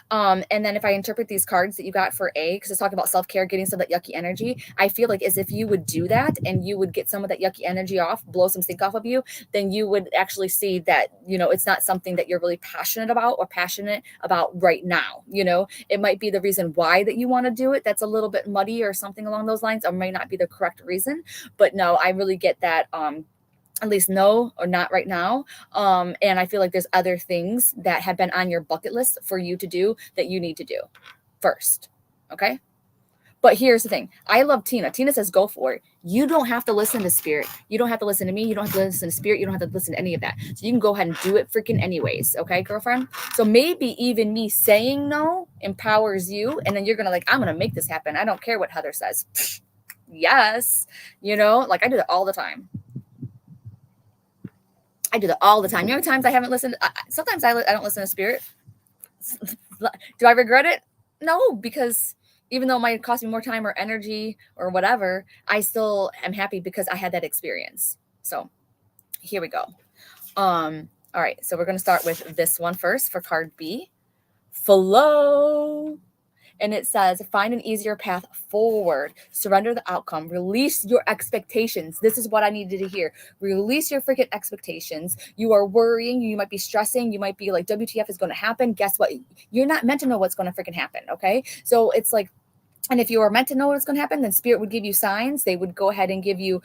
And then if I interpret these cards that you got for A, because it's talking about self-care, getting some of that yucky energy, I feel like as if you would do that and you would get some of that yucky energy off, blow some stink off of you, then you would actually see that, it's not something that you're really passionate about right now. It might be the reason why that you want to do it that's a little bit muddy or something along those lines, or may not be the correct reason. But no, I really get that at least no, or not right now. And I feel like there's other things that have been on your bucket list for you to do that you need to do first. Okay. But here's the thing. I love Tina. Tina says, go for it. You don't have to listen to spirit. You don't have to listen to me. You don't have to listen to spirit. You don't have to listen to any of that. So you can go ahead and do it freaking anyways. Okay, girlfriend? So maybe even me saying no empowers you. And then you're going to I'm going to make this happen. I don't care what Heather says. Yes. I do that all the time. I do that all the time. You know how many times I haven't listened? Sometimes I don't listen to spirit. Do I regret it? No, because even though it might cost me more time or energy or whatever, I still am happy because I had that experience. So here we go. All right. So we're going to start with this one first for card B. Flow. And it says, find an easier path forward, surrender the outcome, release your expectations. This is what I needed to hear. Release your freaking expectations. You are worrying, you might be stressing, you might be like, WTF is going to happen. Guess what? You're not meant to know what's going to freaking happen. Okay. So it's like, and if you were meant to know what's going to happen, then spirit would give you signs. They would go ahead and give you,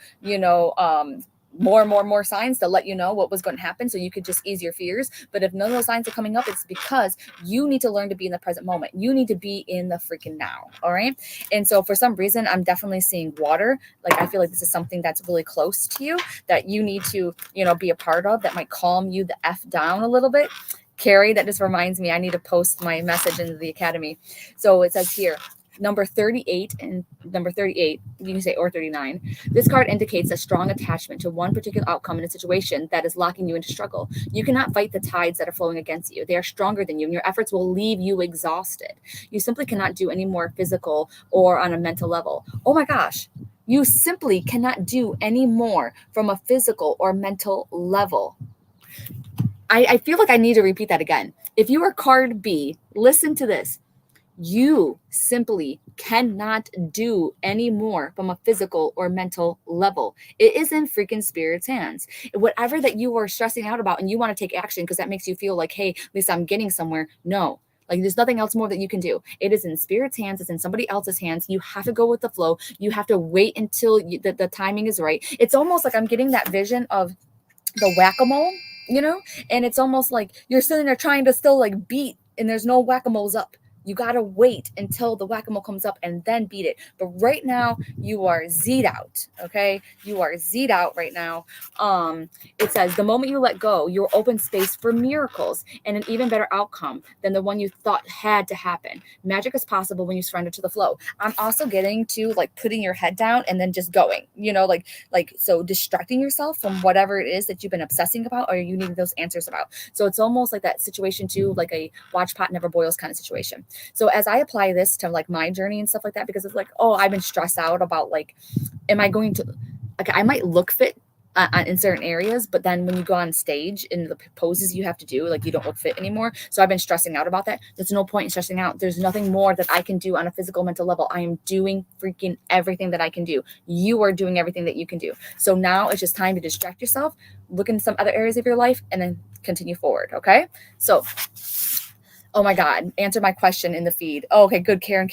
more and more signs to let you know what was going to happen, so you could just ease your fears. But if none of those signs are coming up, it's because you need to learn to be in the present moment. You need to be in the freaking now. All right. And so for some reason, I'm definitely seeing water. Like, I feel like this is something that's really close to you that you need to, be a part of, that might calm you the F down a little bit. Carrie, that just reminds me, I need to post my message into the academy. So it says here, number 38 and number 38, you can say, or 39. This card indicates a strong attachment to one particular outcome in a situation that is locking you into struggle. You cannot fight the tides that are flowing against you. They are stronger than you, and your efforts will leave you exhausted. You simply cannot do any more physical or on a mental level. Oh my gosh. You simply cannot do any more from a physical or mental level. I feel like I need to repeat that again. If you are card B, listen to this. You simply cannot do any more from a physical or mental level. It is in freaking spirit's hands. Whatever that you are stressing out about and you want to take action because that makes you feel like, hey, at least I'm getting somewhere. No, like there's nothing else more that you can do. It is in spirit's hands. It's in somebody else's hands. You have to go with the flow. You have to wait until the timing is right. It's almost like I'm getting that vision of the whack-a-mole, and it's almost like you're sitting there trying to still like beat, and there's no whack-a-moles up. You got to wait until the whack-a-mole comes up and then beat it. But right now you are Z'd out. Okay. You are Z'd out right now. It says the moment you let go, you'll open space for miracles and an even better outcome than the one you thought had to happen. Magic is possible when you surrender to the flow. I'm also getting to like putting your head down and then just going, so distracting yourself from whatever it is that you've been obsessing about or you need those answers about. So it's almost like that situation too, like a watch pot never boils kind of situation. So as I apply this to like my journey and stuff like that, because it's like, oh, I've been stressed out about like, am I going to, like, I might look fit in certain areas, but then when you go on stage in the poses you have to do, like you don't look fit anymore. So I've been stressing out about that. There's no point in stressing out. There's nothing more that I can do on a physical, mental level. I am doing freaking everything that I can do. You are doing everything that you can do. So now it's just time to distract yourself, look into some other areas of your life, and then continue forward. Okay. So, oh my God, answer my question in the feed. Oh, okay, good. Karen.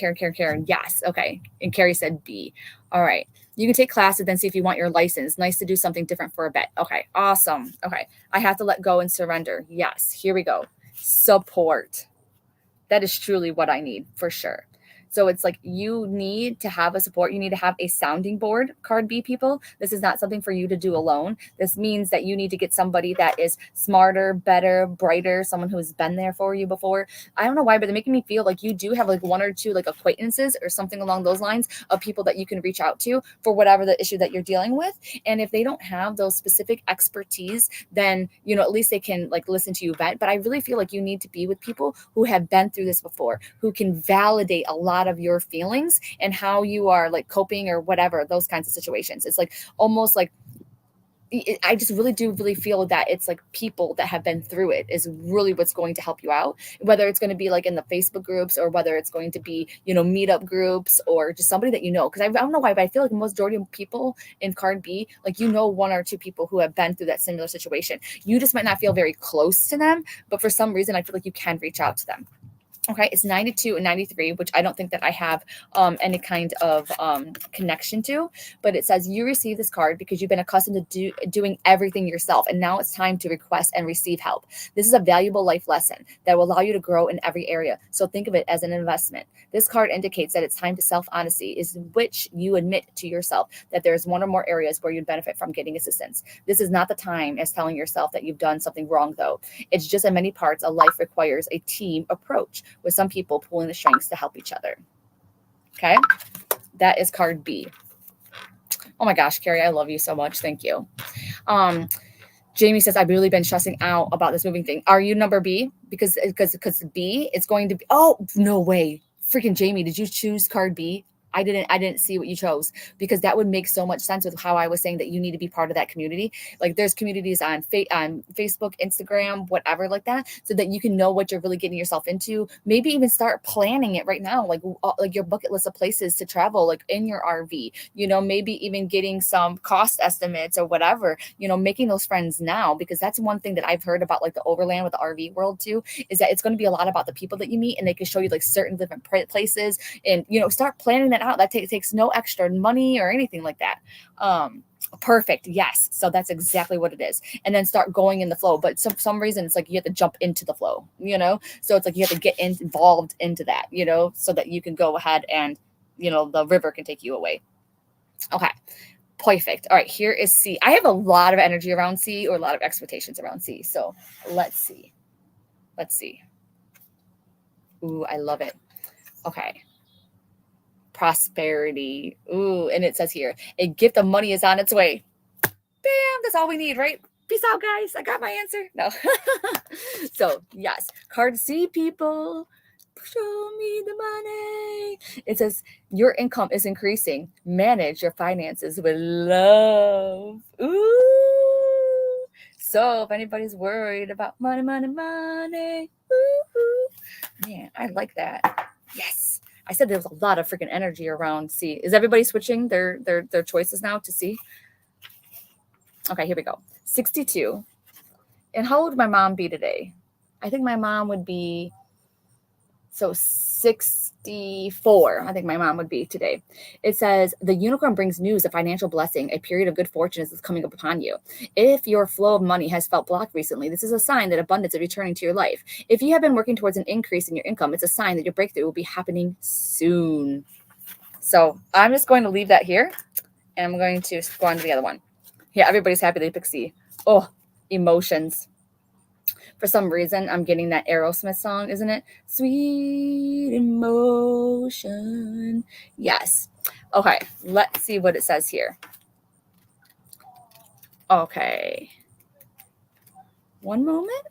Yes. Okay. And Carrie said B. All right. You can take classes, then see if you want your license. Nice to do something different for a bit. Okay. Awesome. Okay. I have to let go and surrender. Yes. Here we go. Support. That is truly what I need for sure. So it's like you need to have a support. You need to have a sounding board, card B people. This is not something for you to do alone. This means that you need to get somebody that is smarter, better, brighter, someone who has been there for you before. I don't know why, but they're making me feel like you do have like one or two like acquaintances or something along those lines of people that you can reach out to for whatever the issue that you're dealing with. And if they don't have those specific expertise, then, at least they can like listen to you vent. But I really feel like you need to be with people who have been through this before, who can validate a lot of your feelings and how you are like coping or whatever, those kinds of situations. It's like almost like I just really feel that it's like people that have been through it is really what's going to help you out, whether it's going to be like in the Facebook groups or whether it's going to be, meetup groups or just somebody that because I don't know why, but I feel like the majority of people in card B, like, one or two people who have been through that similar situation. You just might not feel very close to them, but for some reason I feel like you can reach out to them. Okay, it's 92 and 93, which I don't think that I have any kind of connection to, but it says you receive this card because you've been accustomed to doing everything yourself, and now it's time to request and receive help. This is a valuable life lesson that will allow you to grow in every area, so think of it as an investment. This card indicates that it's time to self-honesty, is which you admit to yourself that there's one or more areas where you'd benefit from getting assistance. This is not the time as telling yourself that you've done something wrong, though. It's just in many parts a life requires a team approach, with some people pulling the strings to help each other. Okay, that is card B. Oh my gosh, Carrie, I love you so much. Thank you. Jamie says, I've really been stressing out about this moving thing. Are you number B? Because B, it's going to be, oh, no way. Freaking Jamie, did you choose card B? I didn't see what you chose, because that would make so much sense with how I was saying that you need to be part of that community. Like there's communities on Facebook, Instagram, whatever like that, so that you can know what you're really getting yourself into. Maybe even start planning it right now, like your bucket list of places to travel, like in your RV. Maybe even getting some cost estimates or whatever. Making those friends now, because that's one thing that I've heard about like the overland with the RV world too, is that it's going to be a lot about the people that you meet, and they can show you like certain different places, and start planning that out. That takes no extra money or anything like that. Perfect. Yes. So that's exactly what it is. And then start going in the flow. But some reason it's like you have to jump into the flow, So it's like you have to get involved into that, so that you can go ahead and, the river can take you away. Okay. Perfect. All right. Here is C. I have a lot of energy around C, or a lot of expectations around C. So let's see. Ooh, I love it. Okay. Prosperity. Ooh, and it says here, a gift of money is on its way. Bam, that's all we need, right? Peace out, guys. I got my answer. No. So, yes. Card C, people. Show me the money. It says, your income is increasing. Manage your finances with love. Ooh. So, if anybody's worried about money, ooh, man, I like that. Yes. I said there was a lot of freaking energy around C. Is everybody switching their choices now to C? Okay, here we go. 62. And how old would my mom be today? I think my mom would be, 64. I think my mom would be today. It says, the unicorn brings news of financial blessing. A period of good fortune is coming up upon you. If your flow of money has felt blocked recently, this is a sign that abundance is returning to your life. If you have been working towards an increase in your income, it's a sign that your breakthrough will be happening soon. So I'm just going to leave that here, and I'm going to go on to the other one. Yeah, everybody's happy they pick C. Oh, emotions. For some reason, I'm getting that Aerosmith song, isn't it? Sweet emotion. Yes. Okay, let's see what it says here. Okay. One moment.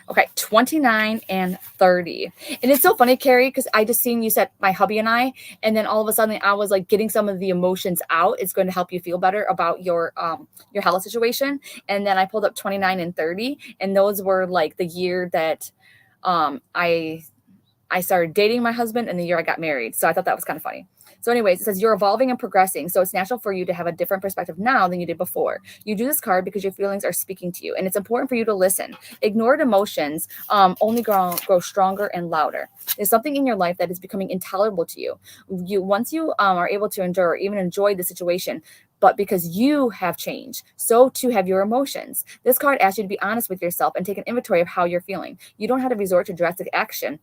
Okay, 29 and 30. And it's so funny, Carrie, because I just seen you said my hubby and I, and then all of a sudden I was like getting some of the emotions out. It's going to help you feel better about your health situation. And then I pulled up 29 and 30, and those were like the year that I started dating my husband and the year I got married. So I thought that was kind of funny. So anyways, it says you're evolving and progressing. So it's natural for you to have a different perspective now than you did before. You do this card because your feelings are speaking to you, and it's important for you to listen. Ignored emotions only grow stronger and louder. There's something in your life that is becoming intolerable to you. Once you are able to endure or even enjoy the situation, but because you have changed, so too have your emotions. This card asks you to be honest with yourself and take an inventory of how you're feeling. You don't have to resort to drastic action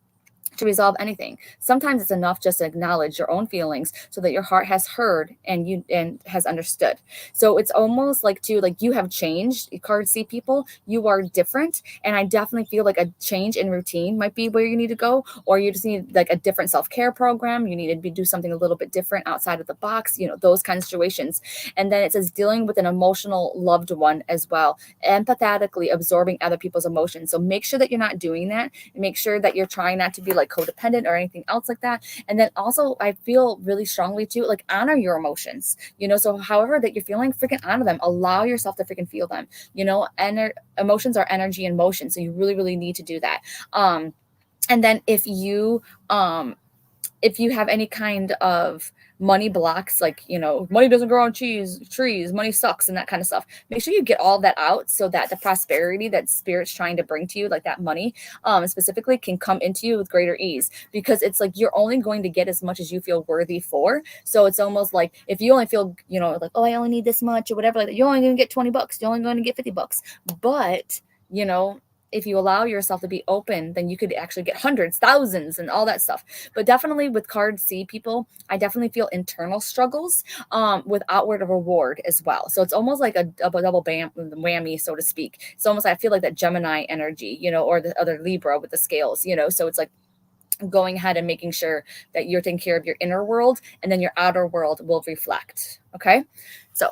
to resolve anything. Sometimes it's enough just to acknowledge your own feelings so that your heart has heard and has understood. So it's almost like you have changed. Card C people, you are different. And I definitely feel like a change in routine might be where you need to go, or you just need like a different self-care program. You need to do something a little bit different outside of the box, those kind of situations. And then it says dealing with an emotional loved one as well, empathetically absorbing other people's emotions. So make sure that you're not doing that, and make sure that you're trying not to be like codependent or anything else like that. And then also I feel really strongly too, like honor your emotions, so however that you're feeling, freaking honor them, allow yourself to freaking feel them, and emotions are energy in motion. So you really, really need to do that. And then if you have any kind of money blocks, like, money doesn't grow on trees, money sucks, and that kind of stuff, make sure you get all that out so that the prosperity that spirit's trying to bring to you, like that money specifically, can come into you with greater ease, because it's like you're only going to get as much as you feel worthy for. So it's almost like if you only feel, like, oh, I only need this much or whatever, like that, you're only going to get $20, you're only going to get $50. But if you allow yourself to be open, then you could actually get hundreds, thousands, and all that stuff. But definitely with card C people, I definitely feel internal struggles with outward reward as well. So it's almost like a double whammy, so to speak. It's almost like I feel like that Gemini energy, or the other Libra with the scales, so it's like going ahead and making sure that you're taking care of your inner world, and then your outer world will reflect. Okay. So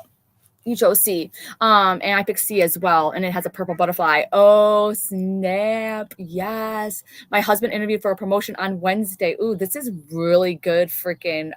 You chose C. And I picked C as well. And it has a purple butterfly. Oh, snap. Yes. My husband interviewed for a promotion on Wednesday. Ooh, this is really good freaking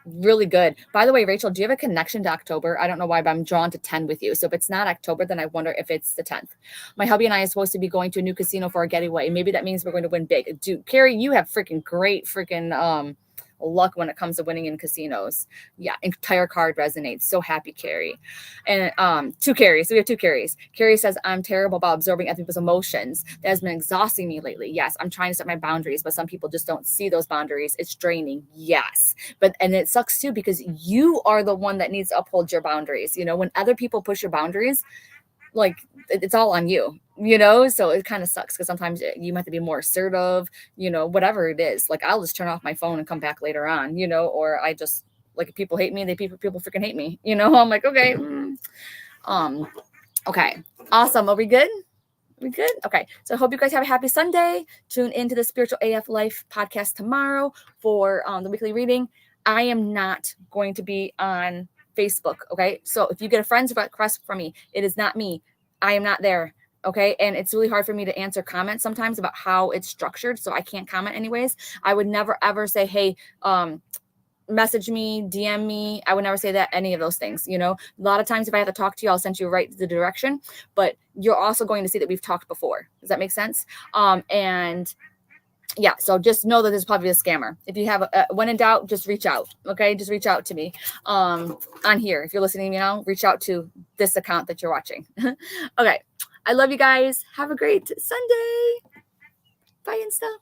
really good. By the way, Rachel, do you have a connection to October? I don't know why, but I'm drawn to 10 with you. So if it's not October, then I wonder if it's the 10th. My hubby and I are supposed to be going to a new casino for a getaway. Maybe that means we're going to win big. Dude, Carrie, you have freaking great freaking luck when it comes to winning in casinos. Yeah, entire card resonates. So happy, Carrie. And two Carries. So we have two Carries. Carrie says, I'm terrible about absorbing other people's emotions. That has been exhausting me lately. Yes, I'm trying to set my boundaries, but some people just don't see those boundaries. It's draining. Yes. And it sucks too, because you are the one that needs to uphold your boundaries. You know, when other people push your boundaries, like it's all on you, you know? So it kind of sucks because sometimes you have to be more assertive, you know, whatever it is. Like I'll just turn off my phone and come back later on, you know, or I just, like, if people hate me, people freaking hate me, you know? I'm like, okay. Okay. Awesome. Are we good? We good? Okay. So I hope you guys have a happy Sunday. Tune into the Spiritual AF Life podcast tomorrow for the weekly reading. I am not going to be on Facebook. Okay. So if you get a friend's request from me, it is not me. I am not there. Okay. And it's really hard for me to answer comments sometimes about how it's structured. So I can't comment anyways. I would never ever say, hey, message me, DM me. I would never say that, any of those things. You know, a lot of times if I have to talk to you, I'll send you right the direction, but you're also going to see that we've talked before. Does that make sense? And yeah, so just know that this is probably a scammer. If you have when in doubt, just reach out. Okay. Just reach out to me on here. If you're listening to me now, reach out to this account that you're watching. Okay. I love you guys. Have a great Sunday. Bye and stuff.